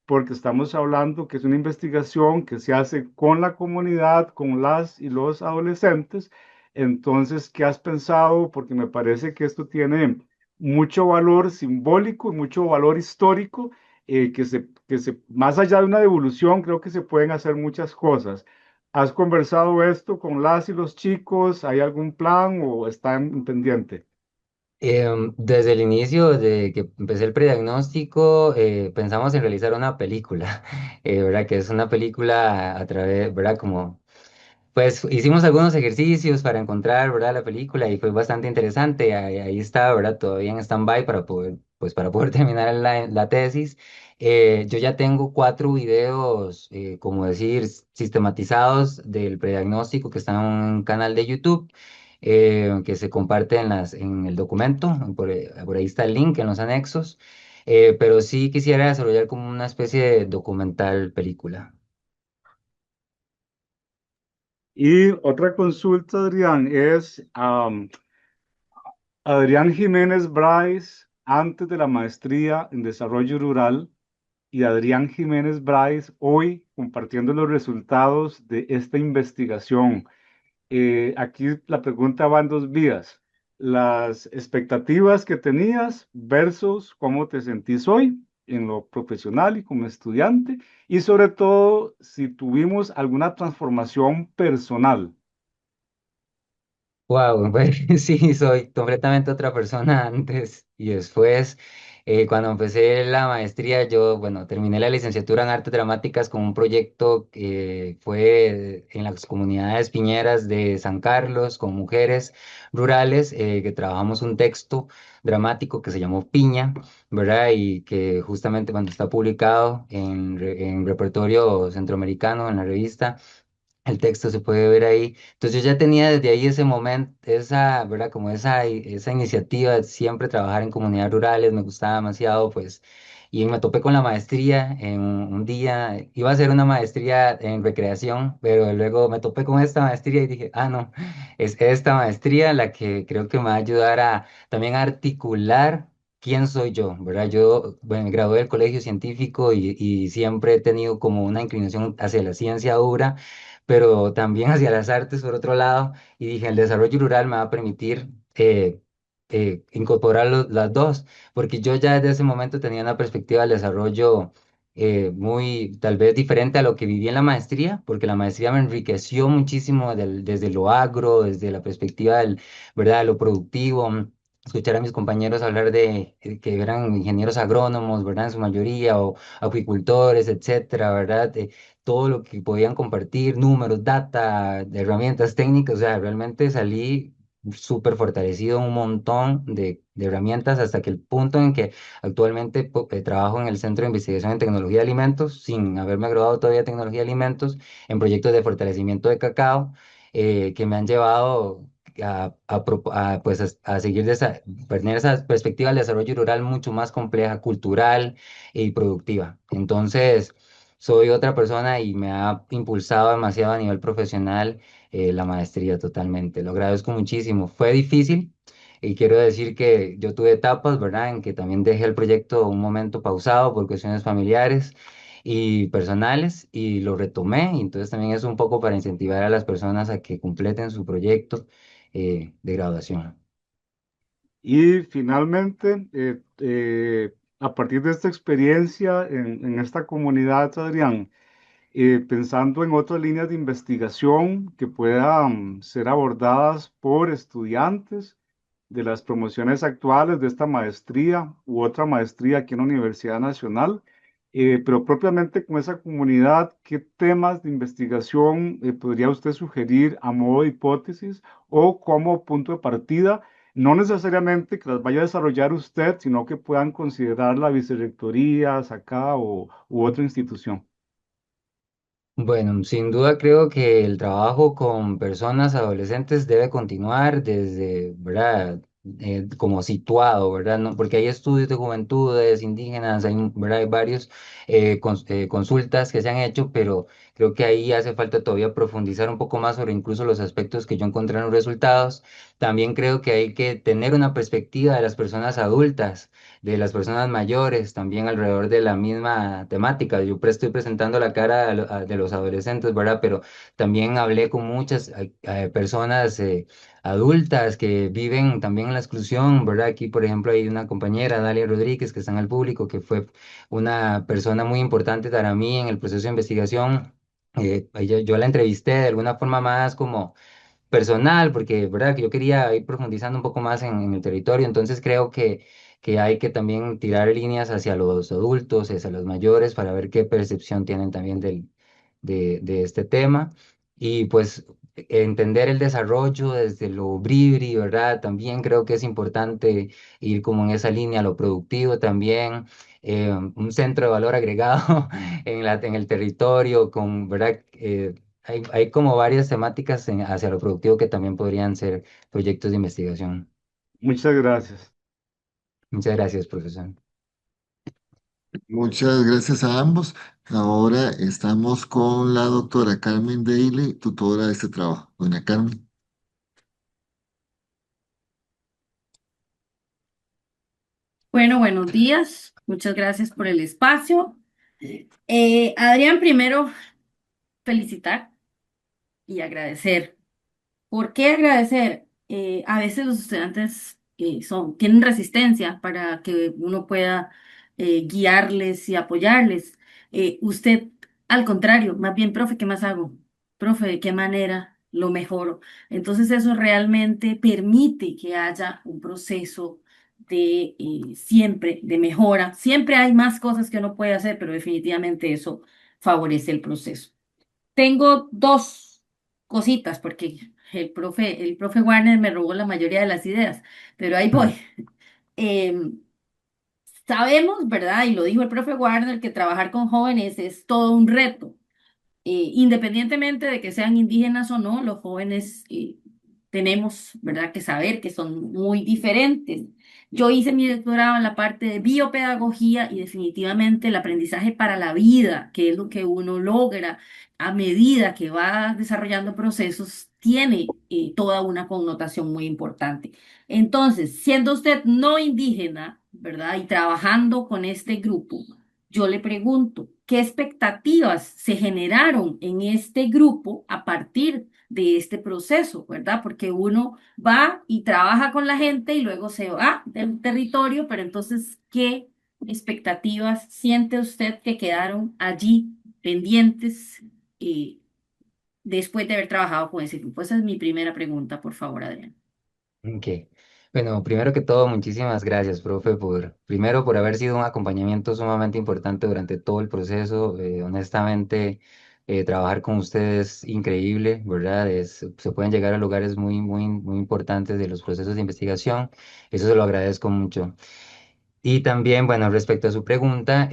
porque estamos hablando que es una investigación que se hace con la comunidad, con las y los adolescentes. Entonces, ¿qué has pensado? Porque me parece que esto tiene mucho valor simbólico y mucho valor histórico, más allá de una devolución, creo que se pueden hacer muchas cosas. ¿Has conversado esto con las y los chicos? ¿Hay algún plan o está en pendiente? Desde el inicio de que empecé el prediagnóstico, pensamos en realizar una película, ¿verdad? Que es una película a través, ¿verdad? Como pues hicimos algunos ejercicios para encontrar, ¿verdad? La película y fue bastante interesante. Ahí está, ¿verdad? Todavía en stand-by para poder, pues, para poder terminar la tesis. Yo ya tengo 4 videos, como decir, sistematizados del prediagnóstico que están en un canal de YouTube, que se comparte en el documento. Por ahí está el link en los anexos. Pero sí quisiera desarrollar como una especie de documental película. Y otra consulta, Adrián, es, Adrián Jiménez Bryce, antes de la maestría en desarrollo rural, y Adrián Jiménez Bryce, hoy compartiendo los resultados de esta investigación. Aquí la pregunta va en dos vías. Las expectativas que tenías versus cómo te sentís hoy en lo profesional y como estudiante, y sobre todo si tuvimos alguna transformación personal. Wow, pues sí, soy completamente otra persona antes y después. Cuando empecé la maestría, yo, bueno, terminé la licenciatura en Artes Dramáticas con un proyecto que fue en las comunidades piñeras de San Carlos, con mujeres rurales, que trabajamos un texto dramático que se llamó Piña, ¿verdad? Y que justamente cuando está publicado en repertorio centroamericano, en la revista. El texto se puede ver ahí. Entonces yo ya tenía desde ahí ese momento, esa, ¿verdad? Como esa iniciativa de siempre trabajar en comunidades rurales, me gustaba demasiado, pues, y me topé con la maestría en un día, iba a hacer una maestría en recreación, pero luego me topé con esta maestría y dije, ah, no, es esta maestría la que creo que me va a ayudar a también a articular quién soy yo, ¿verdad? Yo, bueno, me gradué del colegio científico y siempre he tenido como una inclinación hacia la ciencia dura, pero también hacia las artes por otro lado, y dije, el desarrollo rural me va a permitir incorporar las dos, porque yo ya desde ese momento tenía una perspectiva del desarrollo muy, tal vez diferente a lo que viví en la maestría, porque la maestría me enriqueció muchísimo desde lo agro, desde la perspectiva del, ¿verdad?, de lo productivo. Escuchar a mis compañeros hablar de que eran ingenieros agrónomos, ¿verdad? En su mayoría, o acuicultores, etcétera, ¿verdad? Todo lo que podían compartir, números, data, herramientas técnicas, o sea, realmente salí súper fortalecido en un montón de herramientas hasta que el punto en que actualmente trabajo en el Centro de Investigación en Tecnología de Alimentos, sin haberme graduado todavía de Tecnología de Alimentos, en proyectos de fortalecimiento de cacao, que me han llevado pues a seguir tener esa perspectiva del desarrollo rural mucho más compleja, cultural y productiva. Entonces, soy otra persona y me ha impulsado demasiado a nivel profesional, la maestría totalmente. Lo agradezco muchísimo. Fue difícil y quiero decir que yo tuve etapas, ¿verdad?, en que también dejé el proyecto un momento pausado por cuestiones familiares y personales y lo retomé. Y entonces también es un poco para incentivar a las personas a que completen su proyecto de graduación. Y finalmente, a partir de esta experiencia en esta comunidad, Adrián, pensando en otras líneas de investigación que puedan ser abordadas por estudiantes de las promociones actuales de esta maestría u otra maestría aquí en la Universidad Nacional, pero propiamente con esa comunidad, ¿qué temas de investigación podría usted sugerir a modo de hipótesis o como punto de partida? No necesariamente que las vaya a desarrollar usted, sino que puedan considerar la vicerrectoría, SACA u otra institución. Bueno, sin duda creo que el trabajo con personas adolescentes debe continuar desde, ¿verdad?, como situado, ¿verdad? ¿No? Porque hay estudios de juventudes indígenas, hay, ¿verdad? Hay varios consultas que se han hecho, pero creo que ahí hace falta todavía profundizar un poco más sobre incluso los aspectos que yo encontré en los resultados. También creo que hay que tener una perspectiva de las personas adultas, de las personas mayores, también alrededor de la misma temática. Yo estoy presentando la cara de los adolescentes, ¿verdad? Pero también hablé con muchas personas adultas que viven también en la exclusión, ¿verdad? Aquí, por ejemplo, hay una compañera, Dalia Rodríguez, que está en el público, que fue una persona muy importante para mí en el proceso de investigación. Yo la entrevisté de alguna forma más como personal, porque, ¿verdad? Que yo quería ir profundizando un poco más en el territorio, entonces creo que hay que también tirar líneas hacia los adultos, hacia los mayores, para ver qué percepción tienen también de este tema. Y pues entender el desarrollo desde lo bribri, ¿verdad? También creo que es importante ir como en esa línea, lo productivo también. Un centro de valor agregado en el territorio, con, ¿verdad? Hay como varias temáticas hacia lo productivo que también podrían ser proyectos de investigación. Muchas gracias. Muchas gracias, profesor. Muchas gracias a ambos. Ahora estamos con la doctora Carmen Daly, tutora de este trabajo. Doña Carmen. Bueno, buenos días. Muchas gracias por el espacio. Adrián, primero felicitar y agradecer. ¿Por qué agradecer? A veces los estudiantes tienen resistencia para que uno pueda guiarles y apoyarles. Usted, al contrario, más bien, profe, ¿qué más hago? Profe, ¿de qué manera lo mejoro? Entonces eso realmente permite que haya un proceso de siempre de mejora. Siempre hay más cosas que uno puede hacer, pero definitivamente eso favorece el proceso. Tengo dos cositas porque el profe Warner me robó la mayoría de las ideas, pero ahí voy. Em, Sabemos, ¿verdad? Y lo dijo el profe Warner, que trabajar con jóvenes es todo un reto. Independientemente de que sean indígenas o no, los jóvenes tenemos, ¿verdad?, que saber que son muy diferentes. Yo hice mi doctorado en la parte de biopedagogía y definitivamente el aprendizaje para la vida, que es lo que uno logra a medida que va desarrollando procesos, tiene toda una connotación muy importante. Entonces, siendo usted no indígena, ¿verdad? Y trabajando con este grupo, yo le pregunto, ¿qué expectativas se generaron en este grupo a partir de este proceso, ¿verdad? Porque uno va y trabaja con la gente y luego se va del territorio, pero entonces, ¿qué expectativas siente usted que quedaron allí pendientes después de haber trabajado con ese grupo? Esa es mi primera pregunta, por favor, Adrián. Ok. Bueno, primero que todo, muchísimas gracias, profe, primero por haber sido un acompañamiento sumamente importante durante todo el proceso. Honestamente, trabajar con ustedes es increíble, ¿verdad? Se pueden llegar a lugares muy, muy, muy importantes de los procesos de investigación. Eso se lo agradezco mucho. Y también, bueno, respecto a su pregunta,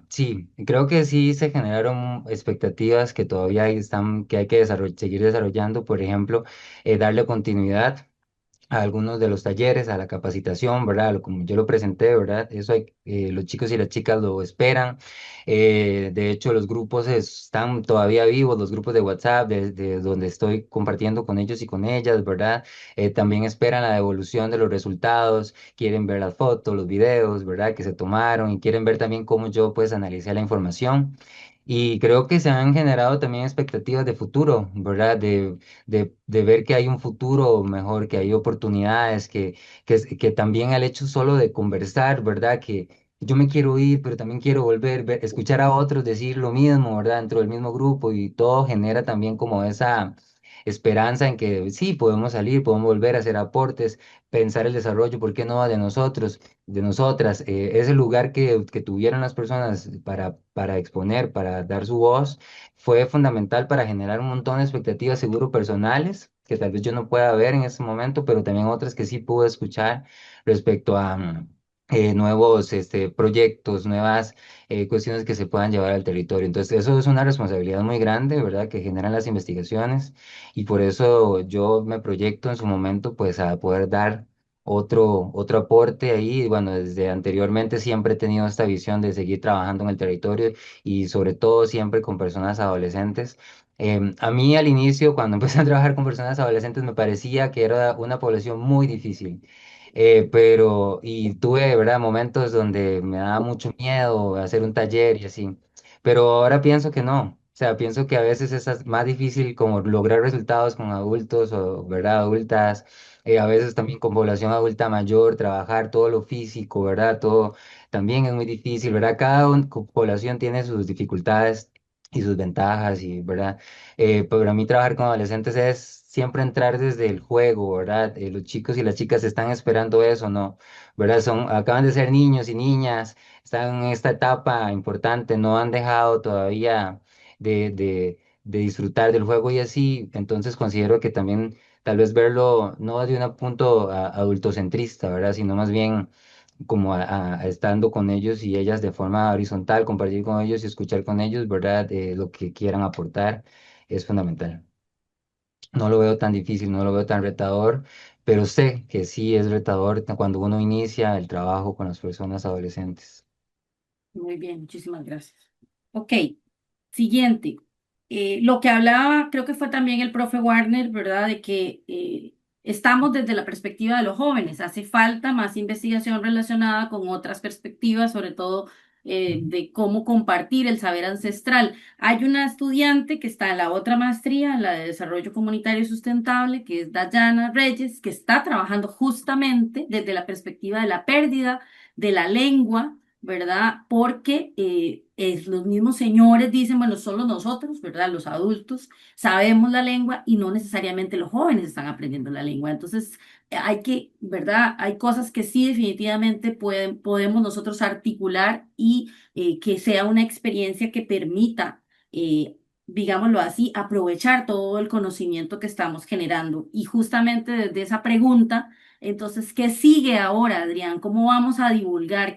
sí, creo que sí se generaron expectativas que todavía están, que hay que seguir desarrollando. Por ejemplo, darle continuidad a algunos de los talleres, a la capacitación, ¿verdad? Como yo lo presenté, ¿verdad? Eso los chicos y las chicas lo esperan. De hecho, los grupos están todavía vivos, los grupos de WhatsApp, de donde estoy compartiendo con ellos y con ellas, ¿verdad? También esperan la devolución de los resultados, quieren ver las fotos, los videos, ¿verdad? Que se tomaron y quieren ver también cómo yo, pues, analicé la información. Y creo que se han generado también expectativas de futuro, ¿verdad? De ver que hay un futuro mejor, que hay oportunidades, que también el hecho solo de conversar, ¿verdad? Que yo me quiero ir, pero también quiero volver, escuchar a otros decir lo mismo, ¿verdad? Dentro del mismo grupo y todo genera también como esa esperanza en que sí, podemos salir, podemos volver a hacer aportes, pensar el desarrollo, ¿por qué no de nosotros, de nosotras? Ese lugar que tuvieron las personas para exponer, para dar su voz fue fundamental para generar un montón de expectativas, seguro personales, que tal vez yo no pueda ver en ese momento, pero también otras que sí pude escuchar respecto a nuevos proyectos, nuevas cuestiones que se puedan llevar al territorio. Entonces, eso es una responsabilidad muy grande, ¿verdad?, que generan las investigaciones y por eso yo me proyecto en su momento, pues, a poder dar otro aporte ahí. Bueno, desde anteriormente siempre he tenido esta visión de seguir trabajando en el territorio y sobre todo siempre con personas adolescentes. A mí al inicio, cuando empecé a trabajar con personas adolescentes, me parecía que era una población muy difícil. Y tuve, ¿verdad?, momentos donde me daba mucho miedo hacer un taller y así. Pero ahora pienso que no. O sea, pienso que a veces es más difícil como lograr resultados con adultos o, ¿verdad?, adultas, a veces también con población adulta mayor, trabajar todo lo físico, ¿verdad? Todo también es muy difícil, ¿verdad? Población tiene sus dificultades y sus ventajas, y, ¿verdad? Para mí trabajar con adolescentes es siempre entrar desde el juego, ¿verdad? Los chicos y las chicas están esperando eso, ¿no? ¿Verdad? Acaban de ser niños y niñas, están en esta etapa importante, no han dejado todavía de disfrutar del juego y así, entonces considero que también tal vez verlo no desde un punto adultocentrista, ¿verdad? Sino más bien como estando con ellos y ellas de forma horizontal, compartir con ellos y escuchar con ellos, ¿verdad? Lo que quieran aportar es fundamental. No lo veo tan difícil, no lo veo tan retador, pero sé que sí es retador cuando uno inicia el trabajo con las personas adolescentes. Muy bien, muchísimas gracias. Ok, siguiente. Lo que hablaba, creo que fue también el profe Warner, ¿verdad? De que estamos desde la perspectiva de los jóvenes. Hace falta más investigación relacionada con otras perspectivas, sobre todo de cómo compartir el saber ancestral. Hay una estudiante que está en la otra maestría, en la de Desarrollo Comunitario y Sustentable, que es Dayana Reyes, que está trabajando justamente desde la perspectiva de la pérdida de la lengua, ¿verdad? Porque los mismos señores dicen, bueno, solo nosotros, ¿verdad? Los adultos sabemos la lengua y no necesariamente los jóvenes están aprendiendo la lengua. Entonces, hay que, ¿verdad? Hay cosas que sí definitivamente podemos nosotros articular y que sea una experiencia que permita, digámoslo así, aprovechar todo el conocimiento que estamos generando. Y justamente desde esa pregunta, entonces, ¿qué sigue ahora, Adrián? ¿Cómo vamos a divulgar?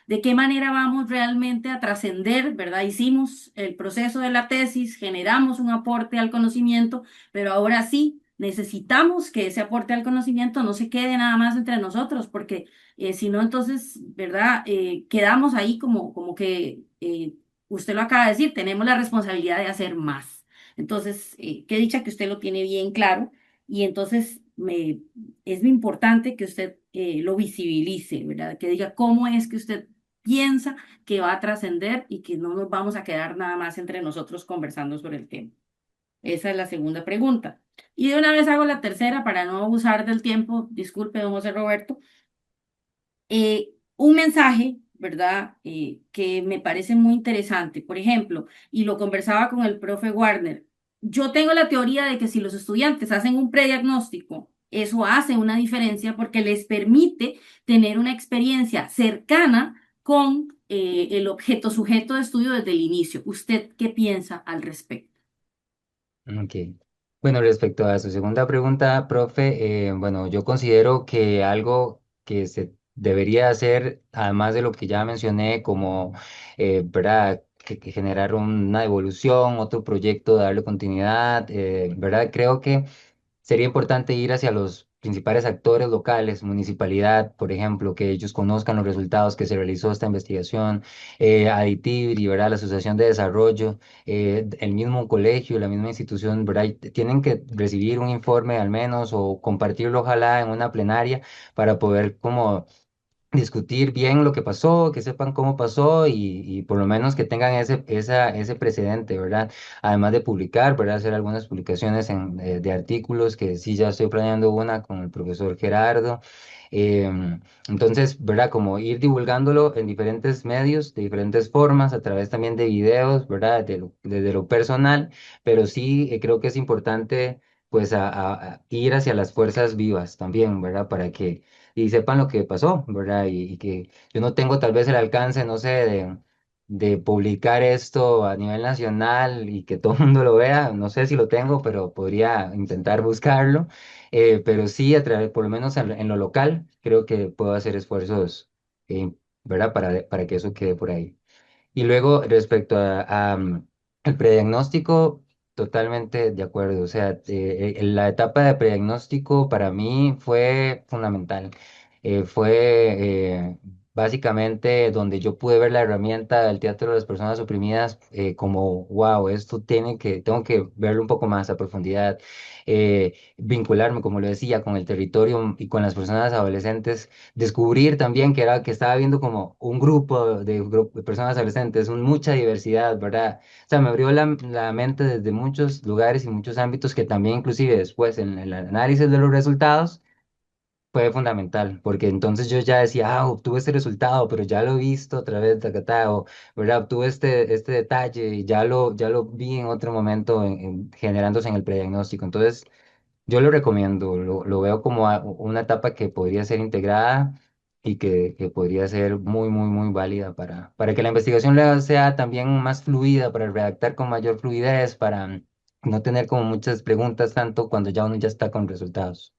¿De qué manera vamos realmente a trascender, ¿verdad? Hicimos el proceso de la tesis, generamos un aporte al conocimiento, pero ahora sí necesitamos que ese aporte al conocimiento no se quede nada más entre nosotros, porque si no, entonces, ¿verdad? Quedamos ahí como que usted lo acaba de decir, tenemos la responsabilidad de hacer más. Entonces, qué dicha que usted lo tiene bien claro y entonces es muy importante que usted lo visibilice, ¿verdad? Que diga cómo es que usted piensa que va a trascender y que no nos vamos a quedar nada más entre nosotros conversando sobre el tema. Esa es la segunda pregunta. Y de una vez hago la tercera para no abusar del tiempo. Disculpe, don José Roberto. Un mensaje, ¿verdad? Que me parece muy interesante. Por ejemplo, y lo conversaba con el profe Warner, yo tengo la teoría de que si los estudiantes hacen un prediagnóstico, eso hace una diferencia porque les permite tener una experiencia cercana con el objeto sujeto de estudio desde el inicio. ¿Usted qué piensa al respecto? Ok. Bueno, respecto a su segunda pregunta, profe, bueno, yo considero que algo que se debería hacer, además de lo que ya mencioné, como, ¿verdad? Que generar una evolución, otro proyecto, darle continuidad, ¿verdad? Creo que sería importante ir hacia los principales actores locales, municipalidad, por ejemplo, que ellos conozcan los resultados que se realizó esta investigación, Aditibri, ¿verdad? La Asociación de Desarrollo, el mismo colegio, la misma institución, ¿verdad? Y tienen que recibir un informe al menos o compartirlo ojalá en una plenaria para poder como discutir bien lo que pasó, que sepan cómo pasó y por lo menos que tengan ese precedente, ¿verdad? Además de publicar, ¿verdad? Hacer algunas publicaciones de artículos, que sí ya estoy planeando una con el profesor Gerardo. Entonces, ¿verdad? Como ir divulgándolo en diferentes medios, de diferentes formas, a través también de videos, ¿verdad? Desde lo personal, pero sí creo que es importante pues a ir hacia las fuerzas vivas también, ¿verdad? Para que y sepan lo que pasó, ¿verdad? Y que yo no tengo tal vez el alcance, no sé, de publicar esto a nivel nacional y que todo el mundo lo vea, no sé si lo tengo, pero podría intentar buscarlo, pero sí a través, por lo menos en lo local, creo que puedo hacer esfuerzos, ¿verdad? Para que eso quede por ahí. Y luego, respecto el prediagnóstico, totalmente de acuerdo. O sea, la etapa de prediagnóstico para mí fue fundamental. Básicamente donde yo pude ver la herramienta del teatro de las personas oprimidas como, wow, tengo que verlo un poco más a profundidad, vincularme, como lo decía, con el territorio y con las personas adolescentes, descubrir también que estaba viendo como un grupo de personas adolescentes, mucha diversidad, ¿verdad? O sea, me abrió la mente desde muchos lugares y muchos ámbitos que también inclusive después en el análisis de los resultados fue fundamental, porque entonces yo ya decía, obtuve este resultado, pero ya lo he visto otra vez, tacatá, o, ¿verdad? Obtuve este detalle y ya lo vi en otro momento generándose en el prediagnóstico. Entonces, yo lo recomiendo, lo veo como una etapa que podría ser integrada y que podría ser muy, muy, muy válida para que la investigación luego sea también más fluida, para redactar con mayor fluidez, para no tener como muchas preguntas tanto cuando ya uno ya está con resultados.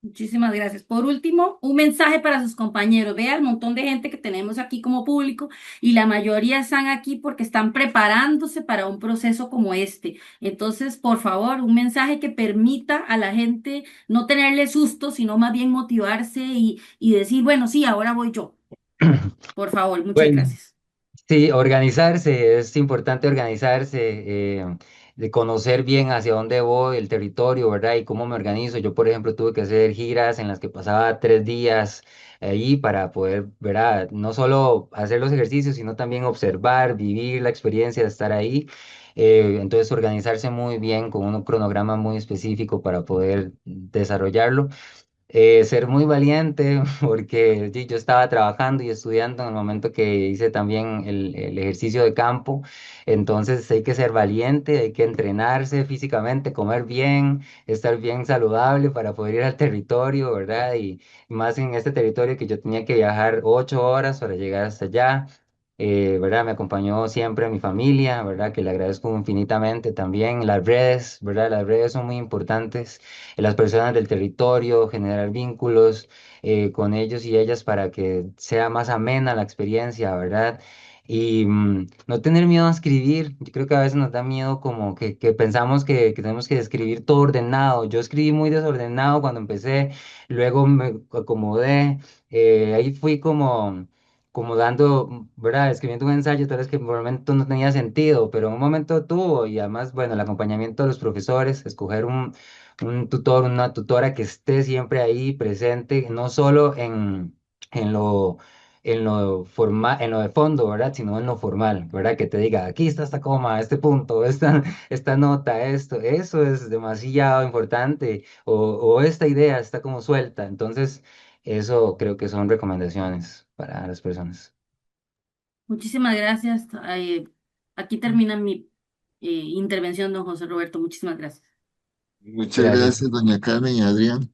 Muchísimas gracias. Por último, un mensaje para sus compañeros. Vea el montón de gente que tenemos aquí como público y la mayoría están aquí porque están preparándose para un proceso como este. Entonces, por favor, un mensaje que permita a la gente no tenerle susto, sino más bien motivarse y decir, bueno, sí, ahora voy yo. Por favor, muchas Bueno. gracias. Sí, organizarse, es importante organizarse, de conocer bien hacia dónde voy, el territorio, ¿verdad? Y cómo me organizo. Yo, por ejemplo, tuve que hacer giras en las que pasaba 3 días ahí para poder, ¿verdad? No solo hacer los ejercicios, sino también observar, vivir la experiencia de estar ahí. Entonces, organizarse muy bien con un cronograma muy específico para poder desarrollarlo. Ser muy valiente porque sí, yo estaba trabajando y estudiando en el momento que hice también el ejercicio de campo, entonces hay que ser valiente, hay que entrenarse físicamente, comer bien, estar bien saludable para poder ir al territorio, ¿verdad? Y más en este territorio que yo tenía que viajar 8 horas para llegar hasta allá. ¿Verdad? Me acompañó siempre mi familia, ¿verdad? Que le agradezco infinitamente también. Las redes, ¿verdad? Las redes son muy importantes, las personas del territorio, generar vínculos con ellos y ellas para que sea más amena la experiencia, ¿verdad? Y no tener miedo a escribir. Yo creo que a veces nos da miedo como que pensamos que tenemos que escribir todo ordenado. Yo escribí muy desordenado cuando empecé, luego me acomodé, ahí fui como dando, ¿verdad? Escribiendo un ensayo, tal vez que por un momento no tenía sentido, pero en un momento tuvo, y además, bueno, el acompañamiento de los profesores, escoger un tutor, una tutora que esté siempre ahí presente, no solo en lo, en lo de fondo, ¿verdad? Sino en lo formal, ¿verdad? Que te diga, aquí está esta coma, este punto, esta nota, eso es demasiado importante, o esta idea está como suelta. Entonces, eso creo que son recomendaciones para las personas. Muchísimas gracias. Aquí termina mi intervención, don José Roberto. Muchísimas gracias. Muchas Gracias. gracias, doña Carmen y Adrián.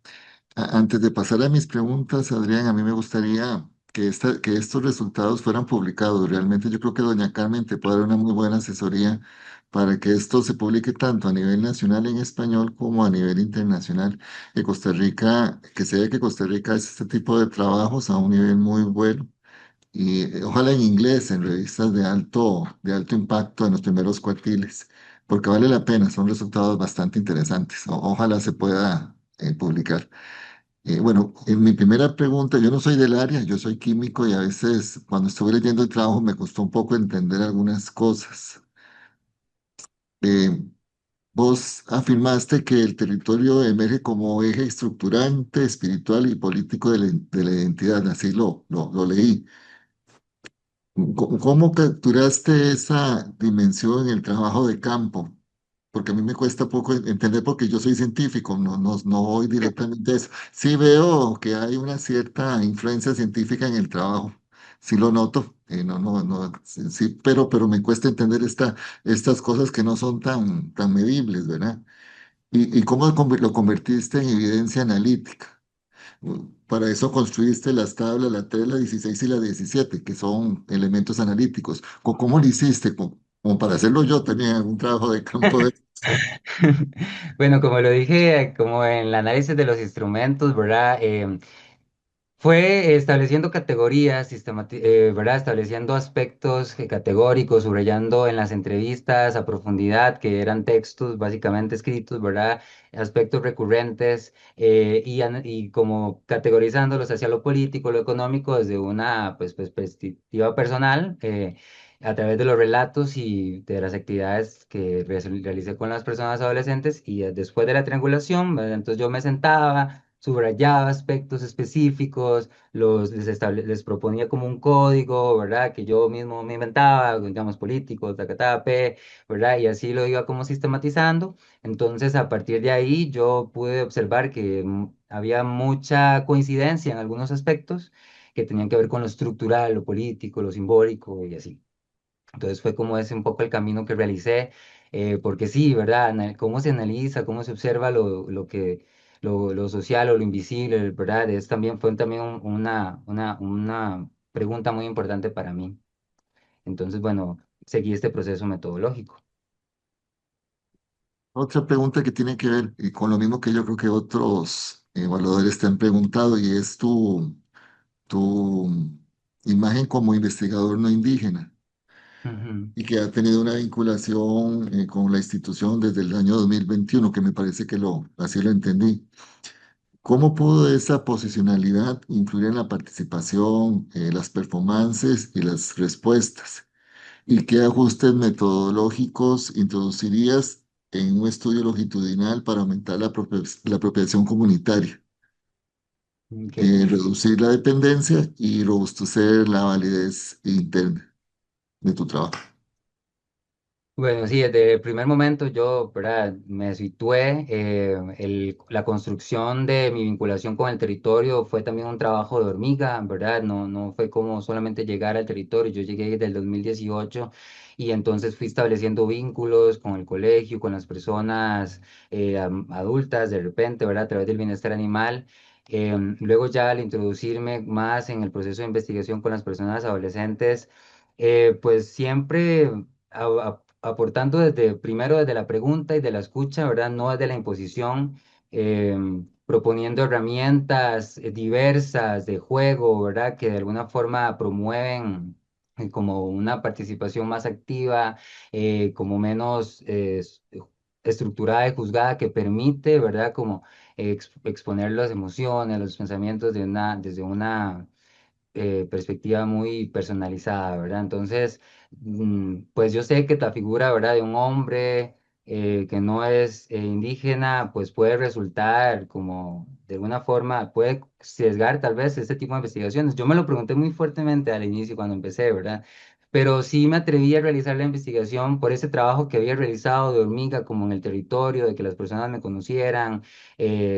Antes de pasar a mis preguntas, Adrián, a mí me gustaría que estos resultados fueran publicados. Realmente yo creo que doña Carmen te puede dar una muy buena asesoría para que esto se publique tanto a nivel nacional en español como a nivel internacional. Que se ve que Costa Rica hace este tipo de trabajos a un nivel muy bueno y ojalá en inglés, en revistas de alto impacto en los primeros cuartiles, porque vale la pena, son resultados bastante interesantes. Ojalá se pueda publicar. Bueno, en mi primera pregunta, yo no soy del área, yo soy químico y a veces cuando estuve leyendo el trabajo me costó un poco entender algunas cosas. Eh, Vos afirmaste que el territorio emerge como eje estructurante, espiritual y político de la identidad, así lo leí. ¿Cómo capturaste esa dimensión en el trabajo de campo? Porque a mí me cuesta poco entender porque yo soy científico, no voy directamente a eso. Sí veo que hay una cierta influencia científica en el trabajo, sí lo noto, sí, sí, pero me cuesta entender estas cosas que no son tan medibles, ¿verdad? ¿Y cómo lo convertiste en evidencia analítica? Para eso construiste las tablas, la 3, la 16 y la 17, que son elementos analíticos. ¿Cómo lo hiciste? Como para hacerlo yo también, algún trabajo de campo de... Bueno, como lo dije, como en el análisis de los instrumentos, ¿verdad? Fue estableciendo categorías, ¿verdad? Estableciendo aspectos categóricos, subrayando en las entrevistas a profundidad, que eran textos básicamente escritos, ¿verdad? Aspectos recurrentes y como categorizándolos hacia lo político, lo económico, desde una pues, perspectiva personal, a través de los relatos y de las actividades que realicé con las personas adolescentes y después de la triangulación, ¿verdad? Entonces yo me sentaba, subrayaba aspectos específicos, les proponía como un código, ¿verdad? Que yo mismo me inventaba, digamos, político, tacatá, P, ¿verdad? Y así lo iba como sistematizando. Entonces, a partir de ahí, yo pude observar que había mucha coincidencia en algunos aspectos que tenían que ver con lo estructural, lo político, lo simbólico y así. Entonces fue como ese un poco el camino que realicé, porque sí, ¿verdad? Cómo se analiza, cómo se observa lo social o lo invisible, ¿verdad? Fue también una pregunta muy importante para mí. Entonces, bueno, seguí este proceso metodológico. Otra pregunta que tiene que ver y con lo mismo que yo creo que otros evaluadores te han preguntado y es tu imagen como investigador no indígena Ujú. y que ha tenido una vinculación con la institución desde el año 2021, que me parece que así lo entendí. ¿Cómo pudo esa posicionalidad influir en la participación, las performances y las respuestas? ¿Y qué ajustes metodológicos introducirías en un estudio longitudinal para aumentar la apropiación comunitaria, Ok. reducir la dependencia y robustecer la validez interna de tu trabajo? Bueno, sí, desde el primer momento yo, ¿verdad? Me situé, la construcción de mi vinculación con el territorio fue también un trabajo de hormiga, ¿verdad? No fue como solamente llegar al territorio, yo llegué desde el 2018 y entonces fui estableciendo vínculos con el colegio, con las personas adultas de repente, ¿verdad? A través del bienestar animal. Luego ya al introducirme más en el proceso de investigación con las personas adolescentes, pues siempre aportando primero desde la pregunta y de la escucha, ¿verdad? No desde la imposición, proponiendo herramientas diversas de juego, ¿verdad? Que de alguna forma promueven como una participación más activa, como menos estructurada y juzgada, que permite, ¿verdad? Como exponer las emociones, los pensamientos desde una perspectiva muy personalizada, ¿verdad? Entonces, pues yo sé que la figura, ¿verdad? De un hombre que no es indígena, pues puede resultar como, de alguna forma, puede sesgar tal vez este tipo de investigaciones. Yo me lo pregunté muy fuertemente al inicio cuando empecé, ¿verdad? Pero sí me atreví a realizar la investigación por ese trabajo que había realizado de hormiga, como en el territorio, de que las personas me conocieran,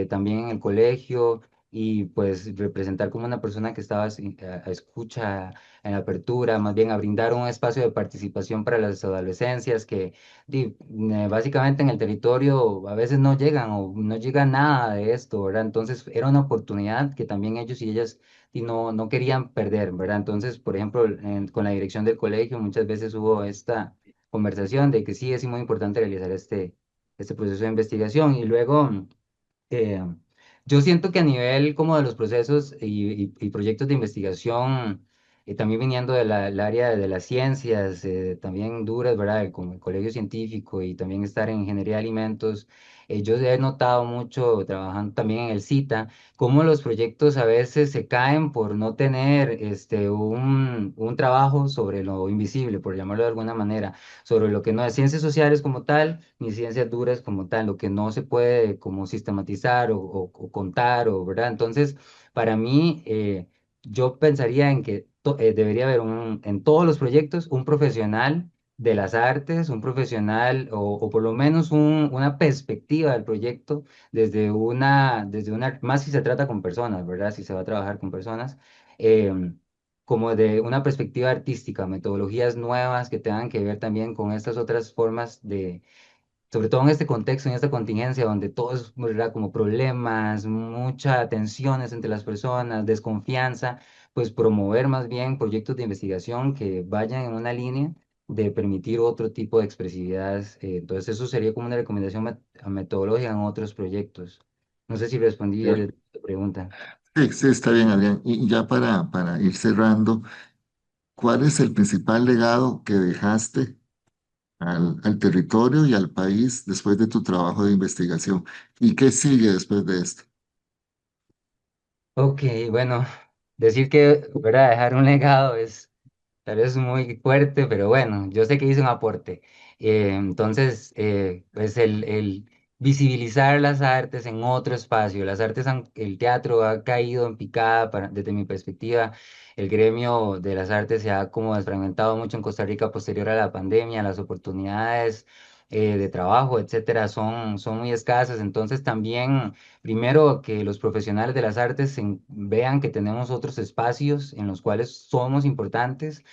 también en el colegio y pues representar como una persona que estaba a escucha en la apertura, más bien a brindar un espacio de participación para las adolescencias que básicamente en el territorio a veces no llegan o no llega nada de esto, ¿verdad? Entonces era una oportunidad que también ellos y ellas no querían perder, ¿verdad? Entonces, por ejemplo, con la dirección del colegio muchas veces hubo esta conversación de que sí es muy importante realizar este proceso de investigación y luego... Eh, yo siento que a nivel como de los procesos y proyectos de investigación, también viniendo del área de las ciencias, también duras, ¿verdad? Como el colegio científico y también estar en ingeniería de alimentos, yo he notado mucho trabajando también en el CITA, cómo los proyectos a veces se caen por no tener un trabajo sobre lo invisible, por llamarlo de alguna manera, sobre lo que no es ciencias sociales como tal ni ciencias duras como tal, lo que no se puede como sistematizar o contar, o, ¿verdad? Entonces, para mí, yo pensaría en que debería haber en todos los proyectos un profesional de las artes, un profesional o por lo menos una perspectiva del proyecto más si se trata con personas, ¿verdad? Si se va a trabajar con personas. Como de una perspectiva artística, metodologías nuevas que tengan que ver también con estas otras formas sobre todo en este contexto, en esta contingencia donde todo es, ¿verdad? Como problemas, mucha tensiones entre las personas, desconfianza, pues promover más bien proyectos de investigación que vayan en una línea de permitir otro tipo de expresividades. Entonces eso sería como una recomendación metodológica en otros proyectos. No sé si respondí a Ya. tu pregunta. Sí, sí, está bien, Adrián. Y ya para ir cerrando, ¿cuál es el principal legado que dejaste al territorio y al país después de tu trabajo de investigación? ¿Y qué sigue después de esto? Ok, bueno, decir que, ¿verdad? Dejar un legado es tal vez muy fuerte, pero bueno, yo sé que hice un aporte. Entonces, pues el visibilizar las artes en otro espacio, el teatro ha caído en picada desde mi perspectiva. El gremio de las artes se ha como desfragmentado mucho en Costa Rica posterior a la pandemia, las oportunidades de trabajo, etcétera, son muy escasas. Entonces, también, primero, que los profesionales de las artes vean que tenemos otros espacios en los cuales somos importantes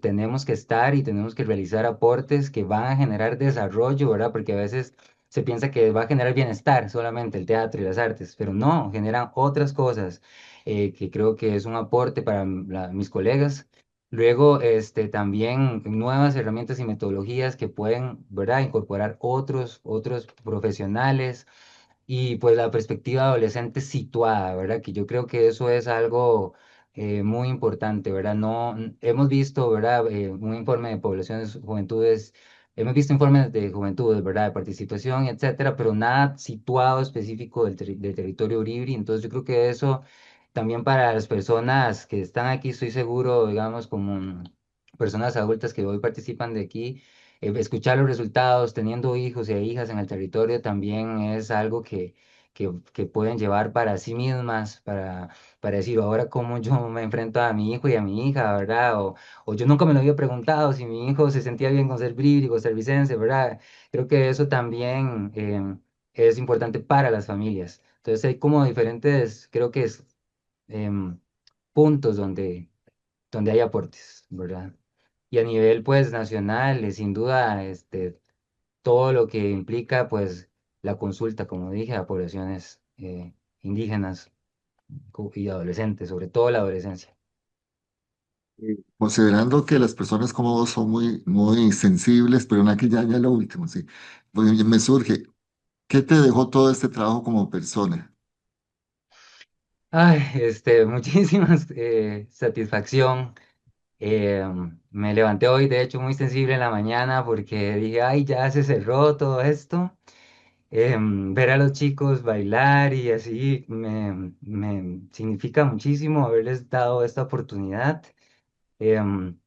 tenemos que estar y tenemos que realizar aportes que van a generar desarrollo, ¿verdad? Porque a veces se piensa que va a generar bienestar solamente el teatro y las artes, pero no, generan otras cosas que creo que es un aporte para mis colegas. Luego, también nuevas herramientas y metodologías que pueden, ¿verdad?, incorporar otros profesionales y pues la perspectiva adolescente situada, ¿verdad? Que yo creo que eso es algo muy importante, ¿verdad? No, hemos visto, ¿verdad? Un informe de poblaciones, juventudes, hemos visto informes de juventudes, ¿verdad? De participación, etcétera, pero nada situado específico del territorio Uribri. Entonces yo creo que eso también para las personas que están aquí, estoy seguro, digamos, como personas adultas que hoy participan de aquí escuchar los resultados, teniendo hijos e hijas en el territorio, también es algo que pueden llevar para sí mismas, para decir, ahora cómo yo me enfrento a mi hijo y a mi hija, ¿verdad? O yo nunca me lo había preguntado si mi hijo se sentía bien con ser bíblico, ser vicense, ¿verdad? Creo que eso también es importante para las familias. Entonces hay como diferentes, creo que es em, puntos donde hay aportes, ¿verdad? Y a nivel, pues, nacional, sin duda, todo lo que implica, pues, la consulta, como dije, a poblaciones indígenas y adolescentes, sobre todo la adolescencia. Considerando que las personas como vos son muy, muy sensibles, pero aquí ya lo último, sí. Pues me surge, ¿qué te dejó todo este trabajo como persona? Ay, muchísimas satisfacción. Me levanté hoy, de hecho, muy sensible en la mañana porque dije, ay, ya se cerró todo esto. Ver a los chicos bailar y así me significa muchísimo haberles dado esta oportunidad. Em,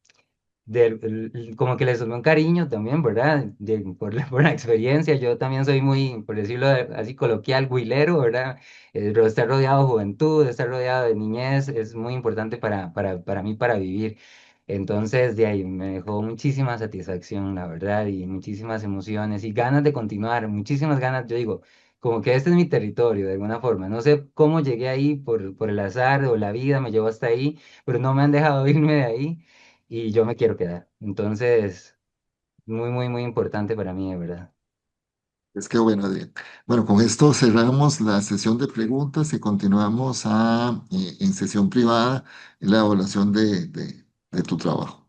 Como que les tomé un cariño también, ¿verdad? Por la experiencia, yo también soy muy, por decirlo así coloquial, huilero, ¿verdad? Estar rodeado de juventud, estar rodeado de niñez es muy importante para mí, para vivir. Entonces, de ahí me dejó muchísima satisfacción, la verdad, y muchísimas emociones y ganas de continuar, muchísimas ganas, yo digo, como que este es mi territorio, de alguna forma. No sé cómo llegué ahí por el azar o la vida me llevó hasta ahí, pero no me han dejado irme de ahí y yo me quiero quedar. Entonces, muy, muy, muy importante para mí, de verdad. Es que bueno, Adrián. Bueno, con esto cerramos la sesión de preguntas y continuamos en sesión privada la evaluación de tu trabajo.